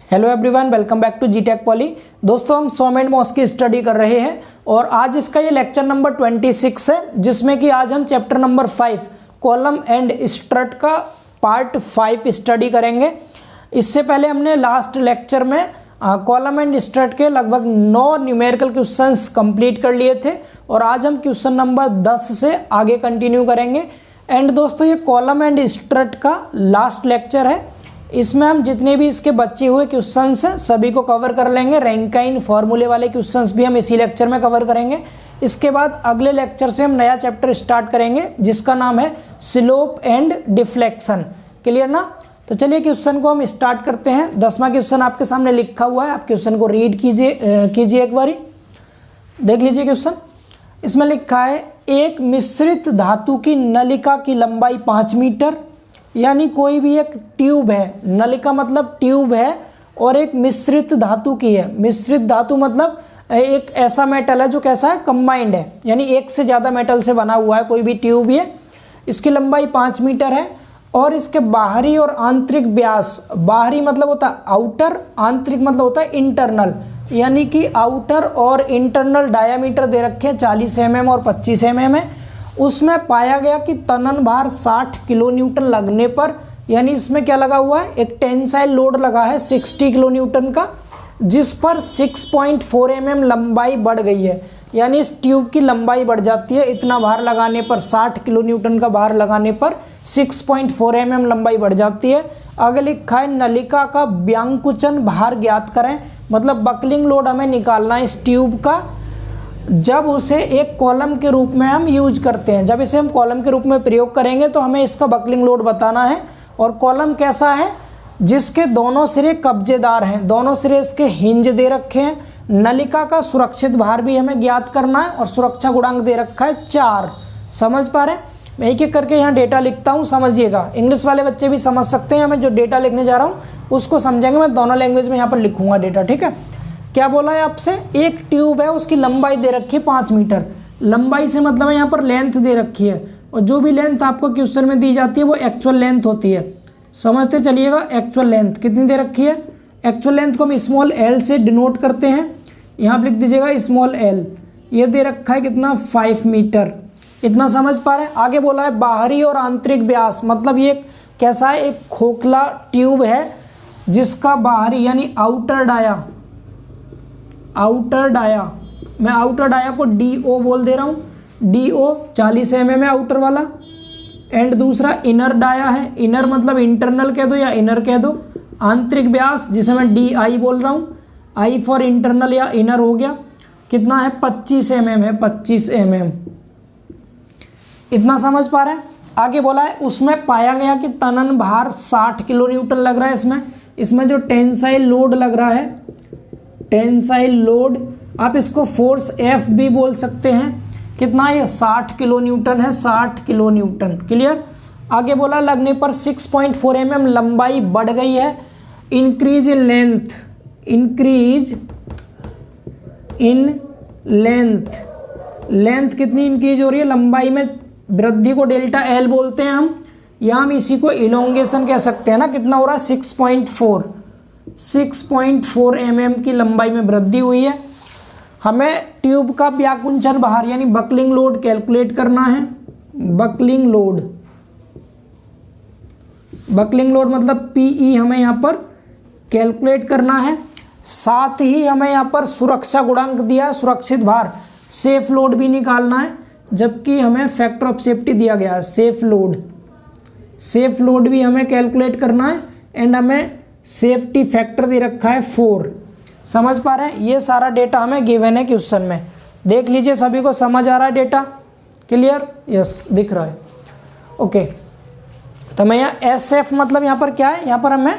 Hello everyone, welcome back to जीटेक पॉली। दोस्तों, हम सॉम एंड मॉस की स्टडी कर रहे हैं और आज इसका ये लेक्चर नंबर 26 है, जिसमें कि आज हम chapter number 5 column and strut का पार्ट 5 स्टडी करेंगे। इससे पहले हमने लास्ट लेक्चर में कॉलम एंड स्ट्रट के लगभग 9 न्यूमेरिकल क्वेश्चंस कंप्लीट कर लिए थे और आज हम क्वेश्चन नंबर 10 से आगे कंटिन्यू करेंगे। एंड दोस्तों, ये कॉलम एंड स्ट्रट का लास्ट लेक्चर है। इसमें हम जितने भी इसके बचे हुए क्वेश्चंस हैं सभी को कवर कर लेंगे। रैंकाइन फॉर्मूले वाले क्वेश्चंस भी हम इसी लेक्चर में कवर करेंगे। इसके बाद अगले लेक्चर से हम नया चैप्टर स्टार्ट करेंगे जिसका नाम है स्लोप एंड डिफ्लेक्शन। क्लियर ना? तो चलिए क्वेश्चन को हम स्टार्ट करते हैं। 10वां क्वेश्चन आपके सामने लिखा हुआ है, आप क्वेश्चन को रीड कीजिए एक बारी, देख लीजिए क्वेश्चन। इसमें लिखा है एक मिश्रित धातु की नलिका की लंबाई 5 मीटर, यानी कोई भी एक ट्यूब है, नलिका मतलब ट्यूब है और एक मिश्रित धातु की है। मिश्रित धातु मतलब एक ऐसा मेटल है जो कैसा है, कंबाइंड है, यानी एक से ज़्यादा मेटल से बना हुआ है कोई भी ट्यूब है। इसकी लंबाई 5 मीटर है और इसके बाहरी और आंतरिक व्यास, बाहरी मतलब होता है आउटर, आंतरिक मतलब होता है इंटरनल, यानी कि आउटर और इंटरनल डायामीटर दे रखे हैं 40 mm और 25 mm है। उसमें पाया गया कि तनन भार 60 किलो न्यूटन लगने पर, यानी इसमें क्या लगा हुआ है, एक टेंसाइल लोड लगा है 60 किलो न्यूटन का, जिस पर 6.4 mm लंबाई बढ़ गई है। यानी इस ट्यूब की लंबाई बढ़ जाती है, इतना भार लगाने पर, 60 किलो न्यूटन का भार लगाने पर 6.4 mm लंबाई बढ़ जाती है। आगे लिखा है नलिका का व्यांकुचन भार ज्ञात करें, मतलब बकलिंग लोड हमें निकालना है इस ट्यूब का जब उसे एक कॉलम के रूप में हम यूज करते हैं। जब इसे हम कॉलम के रूप में प्रयोग करेंगे तो हमें इसका बकलिंग लोड बताना है। और कॉलम कैसा है, जिसके दोनों सिरे कब्जेदार हैं, दोनों सिरे इसके हिंज दे रखे हैं। नलिका का सुरक्षित भार भी हमें ज्ञात करना है और सुरक्षा गुणांक दे रखा है 4। समझ पा रहे हैं? मैं एक एक करके यहाँ डेटा लिखता हूँ, समझिएगा। इंग्लिश वाले बच्चे भी समझ सकते हैं, मैं जो डेटा लिखने जा रहा हूँ उसको समझेंगे। मैं दोनों लैंग्वेज में यहाँ पर लिखूंगा डेटा, ठीक है। क्या बोला है आपसे, एक ट्यूब है, उसकी लंबाई दे रखी है 5 मीटर। लंबाई से मतलब है यहाँ पर लेंथ दे रखी है, और जो भी लेंथ आपको क्वेश्चन में दी जाती है वो एक्चुअल लेंथ होती है। समझते चलिएगा, एक्चुअल लेंथ कितनी दे रखी है। एक्चुअल लेंथ को हम स्मॉल एल से डिनोट करते हैं, यहाँ पर लिख दीजिएगा स्मॉल एल। ये दे रखा है कितना, 5 मीटर। इतना समझ पा रहे हैं। आगे बोला है बाहरी और आंतरिक व्यास, मतलब ये कैसा है, एक खोखला ट्यूब है जिसका बाहरी यानी आउटर डाया, मैं आउटर डाया को DO बोल दे रहा हूँ। DO 40 mm है आउटर वाला। एंड दूसरा इनर डाया है, इनर मतलब इंटरनल कह दो या इनर कह दो। आंतरिक व्यास जिसे मैं DI बोल रहा हूँ, I फॉर इंटरनल या इनर हो गया। कितना है, 25 mm है, 25 mm। इतना समझ पा रहे हैं। आगे बोला है उसमें पाया गया कि तनन भार 60 किलो न्यूटन लग रहा है। इसमें जो टेंसाइल लोड लग रहा है, टेंसाइल लोड, आप इसको फोर्स F भी बोल सकते हैं। कितना है, 60 किलो न्यूटन है, 60 किलो न्यूटन। क्लियर? आगे बोला लगने पर 6.4 mm लंबाई बढ़ गई है। Increase in length, increase in length, length कितनी इंक्रीज हो रही है, लंबाई में वृद्धि को डेल्टा L बोलते हैं हम, या हम इसी को इलोंगेशन कह सकते हैं ना। कितना हो रहा है, 6.4 mm की लंबाई में वृद्धि हुई है। हमें ट्यूब का व्यांकुचन भार यानी बकलिंग लोड कैलकुलेट करना है। बकलिंग लोड, बकलिंग लोड मतलब PE हमें यहाँ पर कैलकुलेट करना है। साथ ही हमें यहाँ पर सुरक्षा गुणांक दिया है, सुरक्षित भार, सेफ लोड भी निकालना है, जबकि हमें फैक्टर ऑफ सेफ्टी दिया गया है सेफ लोड। सेफ लोड भी हमें कैलकुलेट करना है एंड हमें सेफ्टी फैक्टर दे रखा है 4। समझ पा रहे हैं? ये सारा डेटा हमें गिवन है क्वेश्चन में। देख लीजिए, सभी को समझ आ रहा है डेटा? क्लियर? यस, दिख रहा है। ओके, तो मैं यहाँ SF मतलब यहाँ पर क्या है, यहाँ पर हमें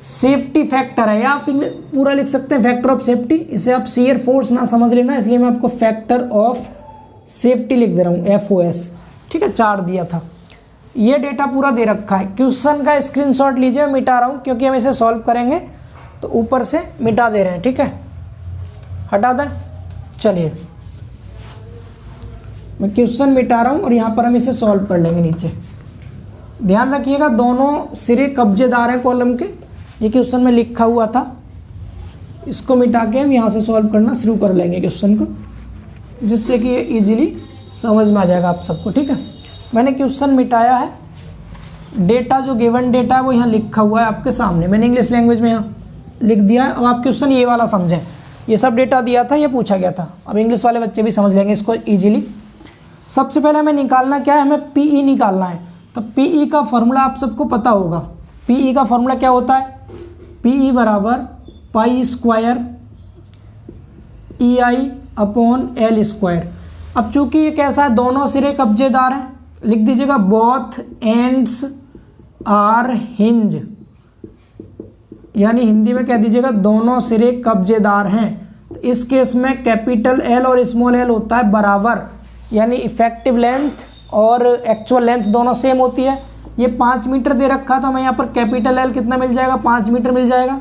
सेफ्टी फैक्टर है, या आप पूरा लिख सकते हैं फैक्टर ऑफ सेफ्टी। इसे आप शियर फोर्स ना समझ लेना, इसलिए मैं आपको फैक्टर ऑफ सेफ्टी लिख दे रहा हूँ, FOS। ठीक है, 4 दिया था। ये डेटा पूरा दे रखा है। क्वेश्चन का स्क्रीनशॉट लीजिए, मैं मिटा रहा हूँ क्योंकि हम इसे सॉल्व करेंगे तो ऊपर से मिटा दे रहे हैं। ठीक है, हटा दें। चलिए, मैं क्वेश्चन मिटा रहा हूँ और यहाँ पर हम इसे सॉल्व कर लेंगे। नीचे ध्यान रखिएगा, दोनों सिरे कब्जेदार हैं कॉलम के, ये क्वेश्चन में लिखा हुआ था, इसको मिटा के हम यहाँ से सॉल्व करना शुरू कर लेंगे क्वेश्चन को, जिससे कि ये ईजिली समझ में आ जाएगा आप सबको। ठीक है, मैंने क्वेश्चन मिटाया है, डेटा जो गिवन डेटा है वो यहाँ लिखा हुआ है आपके सामने, मैंने इंग्लिश लैंग्वेज में यहाँ लिख दिया है। अब आप क्वेश्चन ये वाला समझें, ये सब डेटा दिया था, ये पूछा गया था, अब इंग्लिश वाले बच्चे भी समझ लेंगे इसको ईजिली। सबसे पहले हमें निकालना क्या है, हमें पीई निकालना है। तो पीई का फॉर्मूला आप सबको पता होगा। पीई का फॉर्मूला क्या होता है, पीई बराबर pi square EI upon L square. अब चूंकि ये कैसा है, दोनों सिरे कब्जेदार हैं, लिख दीजिएगा बोथ एंड्स आर हिंज, यानी हिंदी में कह दीजिएगा दोनों सिरे कब्जेदार हैं। तो इस केस में कैपिटल L और स्मॉल l होता है बराबर, यानी इफेक्टिव लेंथ और एक्चुअल लेंथ दोनों सेम होती है। ये 5 मीटर दे रखा था, हमें यहाँ पर कैपिटल L कितना मिल जाएगा, 5 मीटर मिल जाएगा।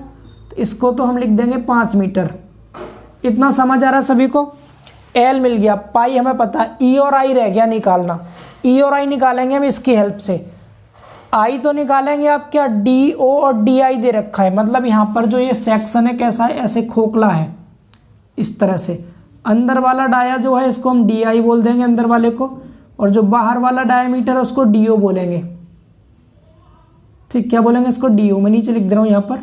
तो इसको तो हम लिख देंगे 5 मीटर। इतना समझ आ रहा है सभी को। L मिल गया, पाई हमें पता है, E और I रह गया निकालना। E और I निकालेंगे हम इसकी हेल्प से। I तो निकालेंगे आप क्या, DO और DI दे रखा है, मतलब यहाँ पर जो ये सेक्शन है कैसा है, ऐसे खोखला है इस तरह से। अंदर वाला डाया जो है इसको हम DI बोल देंगे अंदर वाले को, और जो बाहर वाला डायमीटर है उसको DO बोलेंगे। ठीक, क्या बोलेंगे इसको, DO। मैं नीचे लिख दे रहा हूँ यहाँ पर,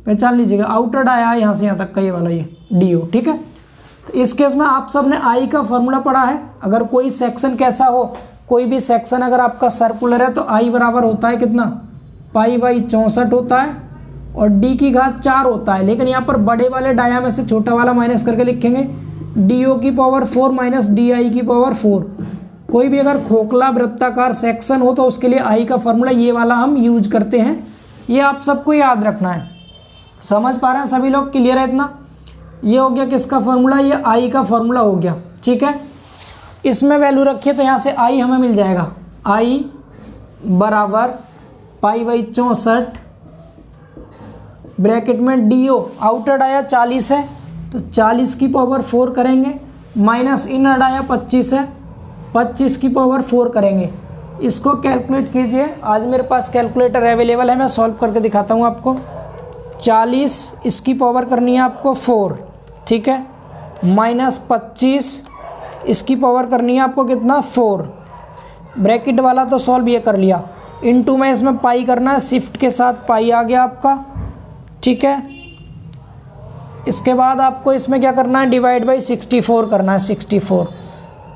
पहचान लीजिएगा। आउटर डाया है यहाँ से यहाँ तक का, ये वाला ये DO। ठीक है, तो इस केस में आप सब ने आई का फॉर्मूला पढ़ा है। अगर कोई सेक्शन कैसा हो, कोई भी सेक्शन अगर आपका सर्कुलर है तो आई बराबर होता है कितना, पाई बाई 64 होता है, और डी की घात 4 होता है। लेकिन यहाँ पर बड़े वाले डाया में से छोटा वाला माइनस करके लिखेंगे, DO की पावर 4 माइनस DI की पावर 4। कोई भी अगर खोखला वृत्ताकार सेक्शन हो तो उसके लिए आई का फॉर्मूला ये वाला हम यूज करते हैं। ये आप सबको याद रखना है। समझ पा रहे हैं सभी लोग, क्लियर है इतना। ये हो गया किसका फॉर्मूला, ये आई का फॉर्मूला हो गया। ठीक है, इसमें वैल्यू रखिए तो यहाँ से आई हमें मिल जाएगा, आई बराबर पाई बाई 64 ब्रैकेट में DO, आउटर डाया 40 है तो 40 की पावर 4 करेंगे, माइनस इनर डाया 25 है, 25 की पावर 4 करेंगे। इसको कैलकुलेट कीजिए, आज मेरे पास कैलकुलेटर अवेलेबल है, मैं सॉल्व करके दिखाता हूँ आपको। 40 इसकी पावर करनी है आपको 4, ठीक है, माइनस 25 इसकी पावर करनी है आपको कितना, 4। ब्रैकेट वाला तो सॉल्व ये कर लिया, इनटू में इसमें पाई करना है, शिफ्ट के साथ पाई आ गया आपका। ठीक है, इसके बाद आपको इसमें क्या करना है, डिवाइड बाई 64 करना है, 64।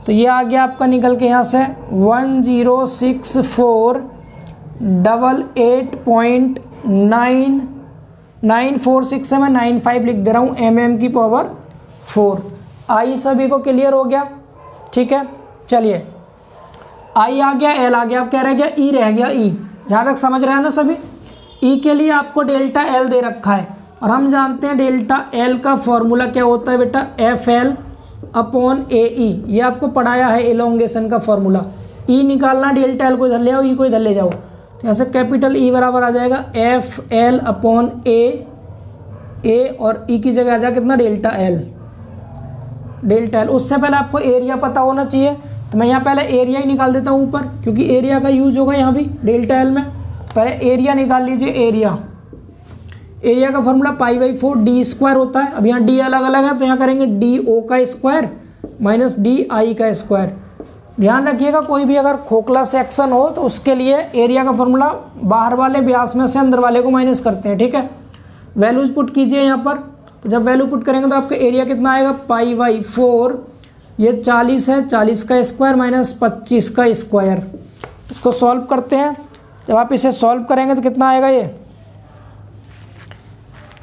तो ये आ गया आपका निकल के यहाँ से 1064.946 से मैं 95 लिख दे रहा हूँ, mm की पावर 4। आई सभी को क्लियर हो गया। ठीक है, चलिए आई आ गया, एल आ गया, अब क्या रह गया, ई रह गया। ई यहाँ तक समझ रहे हैं ना सभी। ई के लिए आपको डेल्टा एल दे रखा है, और हम जानते हैं डेल्टा एल का फॉर्मूला क्या होता है बेटा, FL अपॉन AE। ये आपको पढ़ाया है एलोंगेशन का फॉर्मूला। ई निकालना, डेल्टा एल को इधर ले आओ, ई को इधर ले जाओ, तो यहाँ से कैपिटल ई बराबर आ जाएगा FL अपॉन A, और ई की जगह आ जाएगा कितना, डेल्टा एल। डेल्टा एल, उससे पहले आपको एरिया पता होना चाहिए, तो मैं यहाँ पहले एरिया ही निकाल देता हूँ ऊपर, क्योंकि एरिया का यूज होगा यहाँ भी डेल्टा एल में। पहले एरिया निकाल लीजिए। एरिया का formula pi by 4 D square होता है। अब यहाँ डी अलग अलग है तो यहाँ करेंगे DO का स्क्वायर माइनस DI का स्क्वायर। ध्यान रखिएगा, कोई भी अगर खोखला सेक्शन हो तो उसके लिए एरिया का फॉर्मूला बाहर वाले व्यास में से अंदर वाले को माइनस करते हैं। ठीक है, वैल्यूज पुट कीजिए यहाँ पर, तो जब वैल्यू पुट करेंगे तो आपका एरिया कितना आएगा, पाई बाई 4, ये 40 है, 40 का स्क्वायर माइनस 25 का स्क्वायर। इसको सॉल्व करते हैं, जब आप इसे सॉल्व करेंगे तो कितना आएगा, ये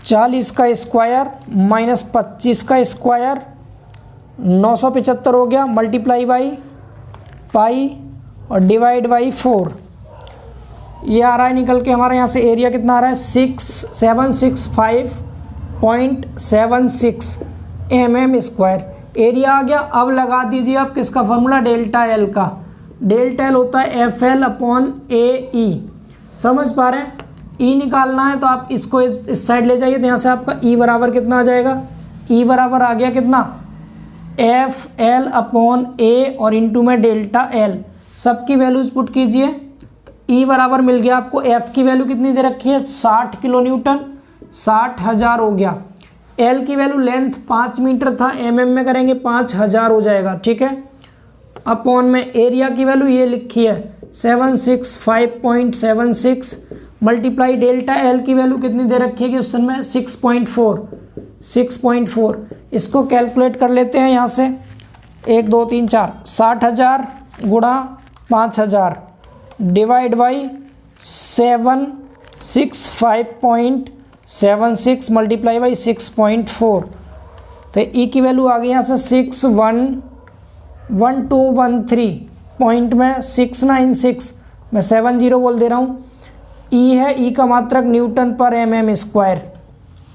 40 का स्क्वायर माइनस 25 का स्क्वायर 975 हो गया, मल्टीप्लाई बाई पाई और डिवाइड बाई 4। ये आ रहा है निकल के हमारे यहाँ से एरिया कितना आ रहा है, 6765.76 mm स्क्वायर एरिया आ गया। अब लगा दीजिए आप किसका फॉर्मूला, डेल्टा एल का। डेल्टा एल होता है FL अपॉन AE। समझ पा रहे हैं, E निकालना है तो आप इसको इस साइड ले जाइए, तो यहाँ से आपका E बराबर कितना आ जाएगा, E बराबर आ गया कितना, FL अपॉन A और इंटू में डेल्टा एल। सबकी वैल्यूज पुट कीजिए, तो ई बराबर मिल गया आपको, एफ की वैल्यू कितनी दे रखी है 60 किलो न्यूटन, 60,000 हो गया। एल की वैल्यू लेंथ 5 मीटर था, एमएम में करेंगे 5000 हो जाएगा, ठीक है। अपॉन में एरिया की वैल्यू ये लिखी है 765.76 मल्टीप्लाई डेल्टा एल की वैल्यू कितनी दे रखी है क्वेश्चन में 6.4। इसको कैलकुलेट कर लेते हैं यहाँ से, 1 2 3 4, 60,000 गुणा 5000 डिवाइड बाई 765.76 मल्टीप्लाई बाई 6.4। तो ई की वैल्यू आ गई यहाँ से 611213 पॉइंट में 696, मैं 70 बोल दे रहा हूँ। ई है, ई का मात्रक न्यूटन पर एमएम स्क्वायर,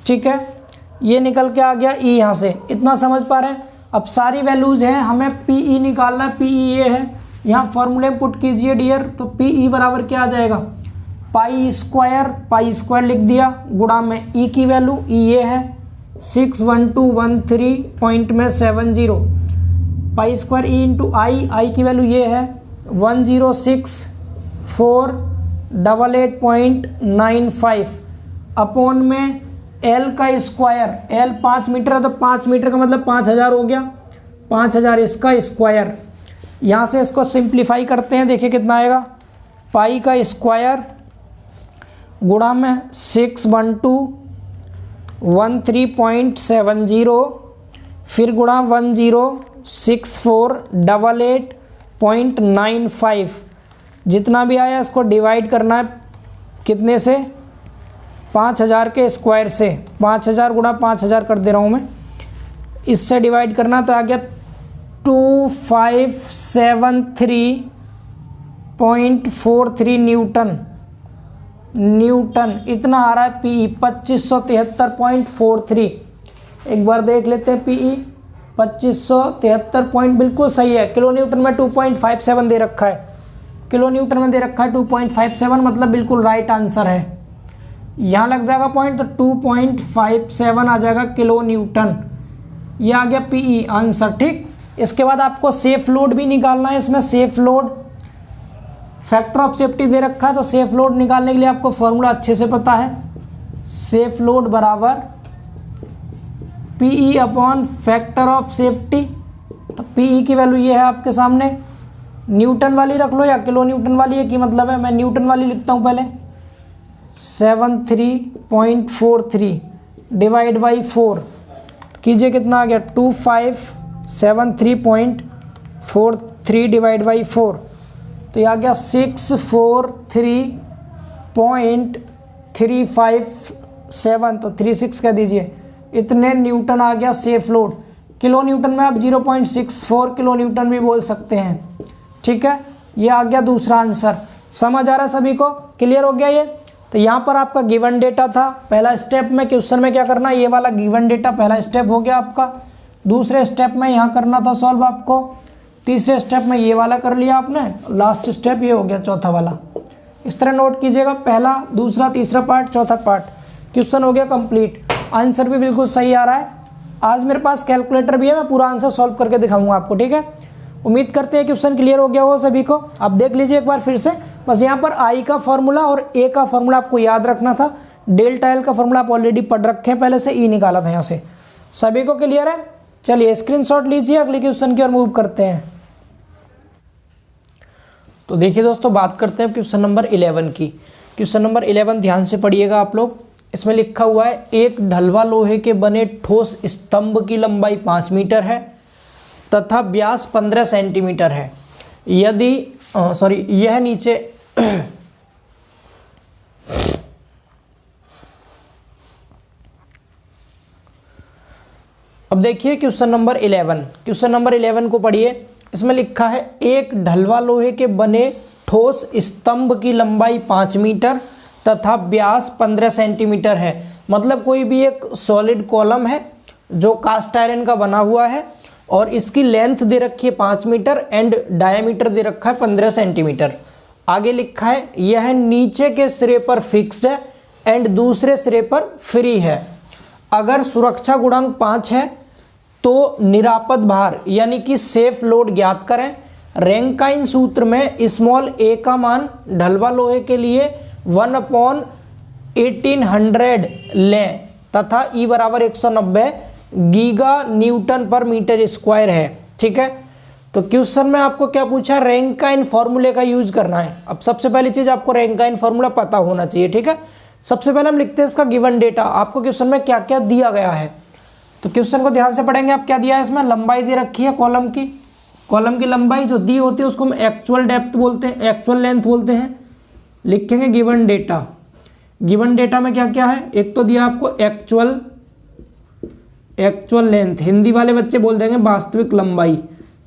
ठीक है। ये निकल के आ गया ई यहाँ से, इतना समझ पा रहे हैं। अब सारी वैल्यूज हैं, हमें पीई निकालना है, पीई ये है, यहाँ फॉर्मूले में पुट कीजिए डियर। तो पीई बराबर क्या आ जाएगा, पाई स्क्वायर लिख दिया, गुणा में ई की वैल्यू, ई ये है 61213 पॉइंट में 70, पाई स्क्वायर ई इंटू आई की वैल्यू ये है 106488.95 अपॉन में एल का स्क्वायर, एल 5 मीटर है तो 5 मीटर का मतलब 5000 हो गया, 5000 इसका स्क्वायर। यहाँ से इसको सिंप्लीफाई करते हैं, देखिए कितना आएगा, पाई का स्क्वायर गुणा में 61213.70 फिर गुणा 106488.95, जितना भी आया इसको डिवाइड करना है कितने से, 5000 के स्क्वायर से, 5000 गुणा 5000 कर दे रहा हूँ मैं, इससे डिवाइड करना तो आ गया 2573.43 न्यूटन इतना आ रहा है पीई 2573.43। एक बार देख लेते हैं, पीई 2573 पॉइंट बिल्कुल सही है। किलो न्यूटन में 2.57 दे रखा है, किलो न्यूटन में दे रखा है 2.57, मतलब बिल्कुल राइट आंसर है। यहाँ लग जाएगा पॉइंट, तो 2.57 आ जाएगा किलो न्यूटन, ये आ गया पीई आंसर, ठीक। इसके बाद आपको सेफ लोड भी निकालना है। इसमें safe load factor of safety दे रखा है, तो सेफ लोड निकालने के लिए आपको फॉर्मूला अच्छे से पता है। सेफ लोड बराबर PE upon factor of safety. तो पीई की वैल्यू ये है आपके सामने, न्यूटन वाली रख लो या किलो न्यूटन वाली है, कि मतलब है मैं न्यूटन वाली लिखता हूँ पहले, 73.43 डिवाइड बाई 4 कीजिए, कितना आ गया 2573.43 डिवाइड बाई 4, तो ये आ गया 643.357, तो 36 कह दीजिए, इतने न्यूटन आ गया सेफ लोड। किलो न्यूटन में आप 0.64 किलो न्यूटन भी बोल सकते हैं, ठीक है। ये आ गया दूसरा आंसर। समझ आ रहा है सभी को, क्लियर हो गया ये। तो यहाँ पर आपका गिवन डेटा था, पहला स्टेप में क्वेश्चन में क्या करना है, ये वाला गिवन डेटा पहला स्टेप हो गया आपका। दूसरे स्टेप में यहाँ करना था सॉल्व आपको, तीसरे स्टेप में ये वाला कर लिया आपने, लास्ट स्टेप ये हो गया चौथा वाला। इस तरह नोट कीजिएगा, पहला दूसरा तीसरा पार्ट चौथा पार्ट, क्वेश्चन हो गया कंप्लीट। आंसर भी बिल्कुल सही आ रहा है। आज मेरे पास कैलकुलेटर भी है, मैं पूरा आंसर सॉल्व करके दिखाऊंगा आपको, ठीक है। उम्मीद करते हैं क्वेश्चन क्लियर हो गया हो सभी को। आप देख लीजिए एक बार फिर से, बस यहाँ पर आई का फॉर्मूला और ए का फॉर्मूला आपको याद रखना था। डेल्टा एल का फॉर्मूला आप ऑलरेडी पढ़ रखे हैं पहले से, ई निकाला था यहाँ से। सभी को क्लियर है? चलिए स्क्रीनशॉट लीजिए, अगले क्वेश्चन की ओर मूव करते हैं। तो देखिए दोस्तों, बात करते हैं क्वेश्चन नंबर 11 की। क्वेश्चन नंबर 11 ध्यान से पढ़िएगा आप लोग। इसमें लिखा हुआ है, एक ढलवा लोहे के बने ठोस स्तंभ की लंबाई 5 मीटर है तथा व्यास 15 सेंटीमीटर है। यदि यह नीचे अब देखिए क्वेश्चन नंबर 11, क्वेश्चन नंबर 11 को पढ़िए। इसमें लिखा है, एक ढलवा लोहे के बने ठोस स्तंभ की लंबाई 5 मीटर तथा व्यास 15 सेंटीमीटर है। मतलब कोई भी एक सॉलिड कॉलम है जो कास्ट आयरन का बना हुआ है और इसकी लेंथ दे रखी है 5 मीटर एंड डायमीटर दे रखा है 15 सेंटीमीटर। आगे लिखा है, यह नीचे के सिरे पर फिक्स्ड है एंड दूसरे सिरे पर फ्री है। अगर सुरक्षा गुणांक 5 है तो निरापद भार यानी कि सेफ लोड ज्ञात करें। रैंकाइन सूत्र में स्मॉल ए का मान ढलवा लोहे के लिए 1/1800 लें तथा ई बराबर 190 गीगा न्यूटन पर मीटर स्क्वायर है। ठीक है, तो क्वेश्चन में आपको क्या पूछा, रैंकाइन फॉर्मूले का यूज करना है। अब सबसे पहली चीज आपको रैंकाइन फॉर्मूला पता होना चाहिए। ठीक है, सबसे पहले हम लिखते हैं इसका गिवन डेटा, आपको क्वेश्चन में क्या क्या दिया गया है। तो क्वेश्चन को ध्यान से पढ़ेंगे। आप क्या दिया है इसमें, लंबाई दे रखी है कॉलम की लंबाई जो दी होती है उसको हम एक्चुअल डेप्थ बोलते हैं, एक्चुअल लेंथ बोलते हैं। लिखेंगे गिवन डेटा। गिवन डेटा में क्या क्या है, एक तो दिया आपको एक्चुअल लेंथ, हिंदी वाले बच्चे बोल देंगे वास्तविक लंबाई,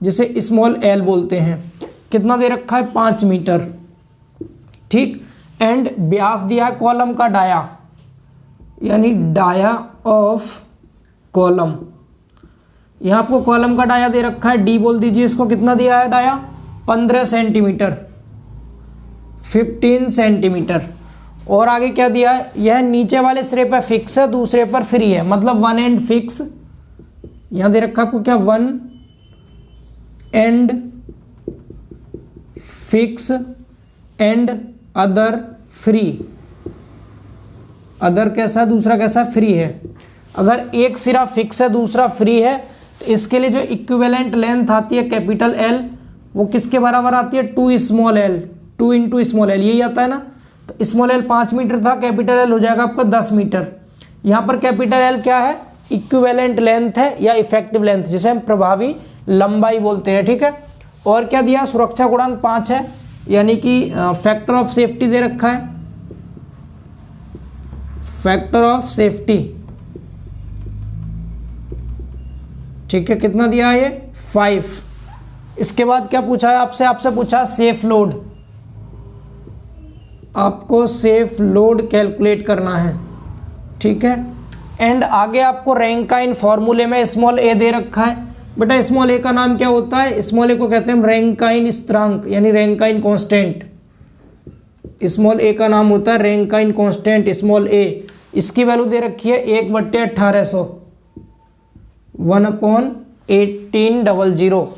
जिसे स्मॉल एल बोलते हैं। कितना दे रखा है, 5 मीटर। ठीक, एंड व्यास दिया है कॉलम का डाया, यानी डाया ऑफ कॉलम। यहाँ आपको कॉलम का डाया दे रखा है, डी बोल दीजिए इसको। कितना दिया है डाया, 15 सेंटीमीटर, 15 सेंटीमीटर। और आगे क्या दिया है, यह नीचे वाले सिरे पर फिक्स है, दूसरे पर फ्री है, मतलब 1 एंड फिक्स। यहाँ दे रखा आपको क्या, 1 and fix and other free. Other कैसा, दूसरा कैसा, फ्री है। अगर एक सिरा फिक्स है दूसरा फ्री है तो इसके लिए जो इक्विवेलेंट लेंथ आती है कैपिटल एल, वो किसके बराबर आती है, 2 small L, 2 into small L, यही आता है ना। तो स्मॉल एल 5 मीटर था, कैपिटल एल हो जाएगा आपका 10 मीटर। यहाँ पर कैपिटल एल क्या है, इक्विवेलेंट लेंथ है या इफेक्टिव लेंथ, जिसे हम प्रभावी लंबाई बोलते हैं। ठीक है, और क्या दिया, सुरक्षा गुणांक 5 है, यानी कि फैक्टर ऑफ सेफ्टी दे रखा है, फैक्टर ऑफ सेफ्टी। ठीक है, कितना दिया है ये, 5। इसके बाद क्या पूछा है आपसे पूछा सेफ लोड। आपको सेफ लोड कैलकुलेट करना है। ठीक है, एंड आगे आपको रैंकाइन फॉर्मूले में स्मॉल ए दे रखा है। बेटा स्मॉल ए का नाम क्या होता है, स्मॉल ए को कहते हैं रैंकाइन स्थिरांक, यानी रैंकाइन कांस्टेंट। स्मॉल ए का नाम होता है रैंकाइन कांस्टेंट, स्मॉल ए। इसकी वैल्यू दे रखी है 1/1800, 1/1800।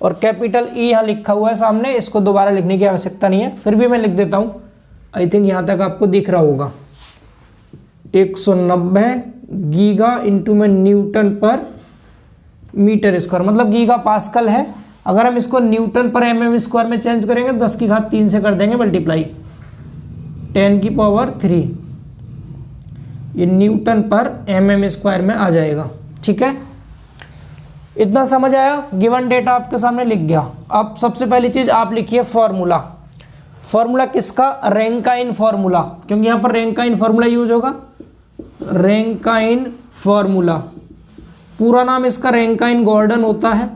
और कैपिटल ई यहाँ लिखा हुआ है सामने, इसको दोबारा लिखने की आवश्यकता नहीं है, फिर भी मैं लिख देता हूँ। आई थिंक यहाँ तक आपको दिख रहा होगा। 190 गीगा इंटू में न्यूटन पर मीटर स्क्वायर, मतलब गीगा पास्कल है। अगर हम इसको न्यूटन पर mm स्क्वायर में चेंज करेंगे 10 की घात 3 से कर देंगे मल्टीप्लाई, 10 की पावर 3, ये न्यूटन पर mm स्क्वायर में आ जाएगा। ठीक है, इतना समझ आया। गिवन डेटा आपके सामने लिख गया। अब सबसे पहली चीज आप लिखिए फॉर्मूला। फॉर्मूला किसका, रैंकाइन फॉर्मूला, क्योंकि यहाँ पर रैंकाइन फॉर्मूला यूज होगा। रैंकाइन फॉर्मूला, पूरा नाम इसका रैंकाइन गॉर्डन होता है।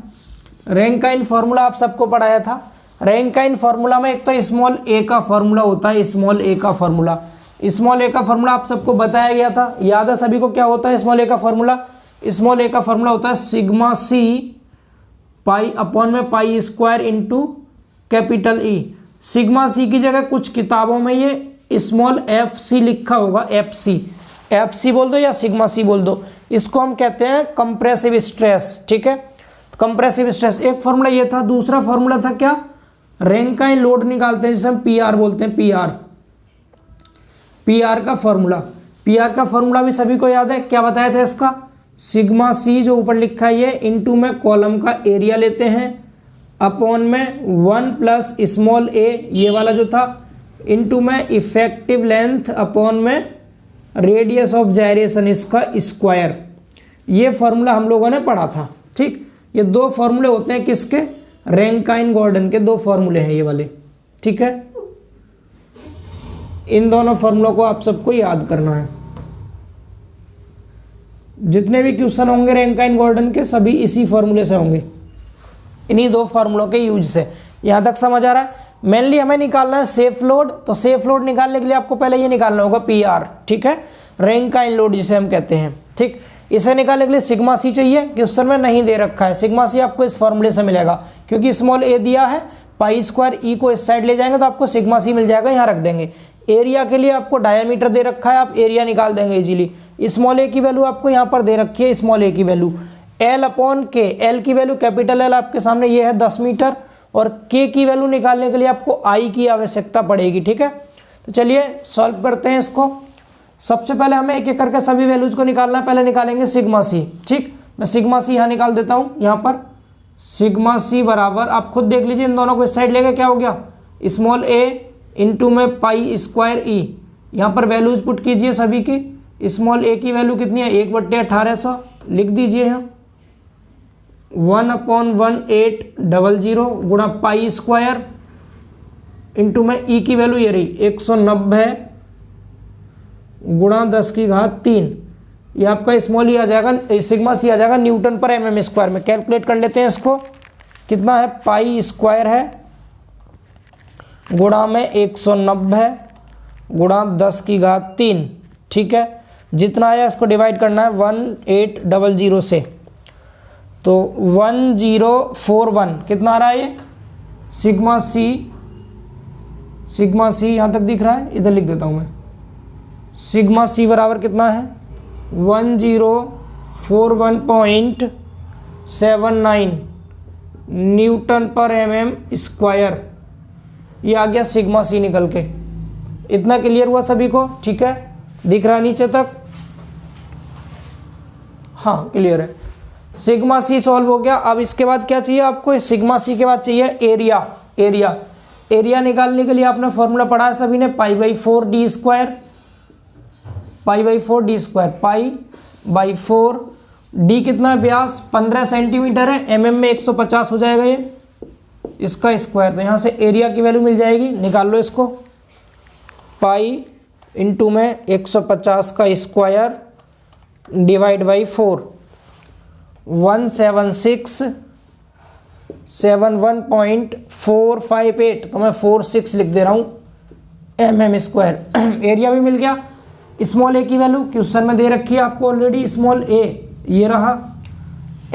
रैंकाइन फॉर्मूला आप सबको पढ़ाया था। रैंकाइन फॉर्मूला में एक तो स्मॉल ए का फॉर्मूला होता है, स्मॉल ए का फॉर्मूला। स्मॉल ए का फॉर्मूला आप सबको बताया गया था, याद है सभी को, क्या होता है स्मॉल ए का फॉर्मूला। स्मॉल ए का फॉर्मूला होता है सिग्मा सी पाई अपॉन में pi square into capital E. Sigma C की जगह कुछ किताबों में ये स्मॉल एफ सी लिखा होगा, एफ सी बोल दो या सिग्मा सी बोल दो। इसको हम कहते हैं कंप्रेसिव स्ट्रेस। ठीक है, कंप्रेसिव स्ट्रेस एक फॉर्मूला ये था। दूसरा फॉर्मूला था क्या, रैंकाइन लोड निकालते हैं जिसे हम पीआर बोलते हैं, पीआर का फॉर्मूला। पीआर का फॉर्मूला भी सभी को याद है, क्या बताया था इसका, सिग्मा सी जो ऊपर लिखा है ये इंटू में कॉलम का एरिया लेते हैं अपॉन में 1 प्लस स्मॉल ए, ये वाला जो था, इंटू में इफेक्टिव लेंथ अपॉन में रेडियस ऑफ जायरेशन इसका स्क्वायर। ये फॉर्मूला हम लोगों ने पढ़ा था। ठीक, ये 2 फॉर्मूले होते हैं किसके, रैंकाइन गॉर्डन के 2 फॉर्मूले हैं ये वाले। ठीक है, इन दोनों फॉर्मूलों को आप सबको याद करना है। जितने भी क्वेश्चन होंगे रैंकाइन गॉर्डन के सभी इसी फॉर्मूले से होंगे, इन्हीं 2 फॉर्मूलों के यूज से। यहां तक समझ आ रहा है। मेनली हमें निकालना है सेफ लोड, तो सेफ लोड निकालने के लिए आपको पहले ये निकालना होगा पीआर। ठीक है, रैंकाइन लोड जिसे हम कहते हैं। ठीक, इसे निकालने के लिए सिग्मा सी चाहिए, क्वेश्चन में नहीं दे रखा है। सिग्मा सी आपको इस फॉर्मूले से मिलेगा, क्योंकि स्मॉल ए दिया है, पाई स्क्वायर ई को इस साइड ले जाएंगे तो आपको सिग्मा सी मिल जाएगा, यहाँ रख देंगे। एरिया के लिए आपको डायमीटर दे रखा है, आप एरिया निकाल देंगे इजीली। स्मॉल ए की वैल्यू आपको यहाँ पर दे रखी है, स्मॉल ए की वैल्यू एल अपॉन के, एल की वैल्यू कैपिटल एल आपके सामने ये है 10 मीटर, और के की वैल्यू निकालने के लिए आपको आई की आवश्यकता पड़ेगी। ठीक है, तो चलिए सॉल्व करते हैं इसको। सबसे पहले हमें एक एक करके सभी वैल्यूज को निकालना है। पहले निकालेंगे सिग्मा सी। ठीक, मैं सिग्मा सी यहाँ निकाल देता हूँ। यहाँ पर सिग्मा सी बराबर, आप खुद देख लीजिए, इन दोनों को इस साइड लेके क्या हो गया, स्मॉल ए इंटू में पाई स्क्वायर ई। यहाँ पर वैल्यूज पुट कीजिए सभी की। स्मॉल ए की वैल्यू कितनी है, 1/1800 लिख दीजिए यहाँ। 1/1800 गुणा पाई स्क्वायर इंटू में ई की वैल्यू ये रही 190 गुणा 10⁻3। ये आपका स्मॉल ई आ जाएगा, सिग्मा सी आ जाएगा न्यूटन पर mm स्क्वायर में। कैलकुलेट कर लेते हैं इसको, कितना है, पाई स्क्वायर है गुणा में 190 गुणा 10⁻3। ठीक है, जितना आया इसको डिवाइड करना है 1800 से, तो 1041 कितना आ रहा है ये, सिग्मा सी यहाँ तक दिख रहा है, इधर लिख देता हूँ मैं। सिग्मा सी बराबर कितना है 1041.79 न्यूटन पर mm स्क्वायर। ये आ गया सिग्मा सी निकल के। इतना क्लियर हुआ सभी को? ठीक है, दिख रहा है नीचे तक? हाँ क्लियर है। सिग्मा सी सॉल्व हो गया। अब इसके बाद क्या चाहिए आपको, सिग्मा सी के बाद चाहिए एरिया निकालने के लिए आपने फॉर्मूला पढ़ा है सभी ने, पाई/4d स्क्वायर। पाई/4 डी कितना है, व्यास 15 सेंटीमीटर है, mm में 150 हो जाएगा ये इसका स्क्वायर। तो यहाँ से एरिया की वैल्यू मिल जाएगी, निकाल लो इसको। पाई इंटू में 150 का स्क्वायर डिवाइड बाई 4, 17671.458, तो मैं 46 लिख दे रहा हूँ mm स्क्वायर। एरिया भी मिल गया। स्मॉल ए की वैल्यू क्वेश्चन में दे रखी है आपको ऑलरेडी, स्मॉल ए ये रहा।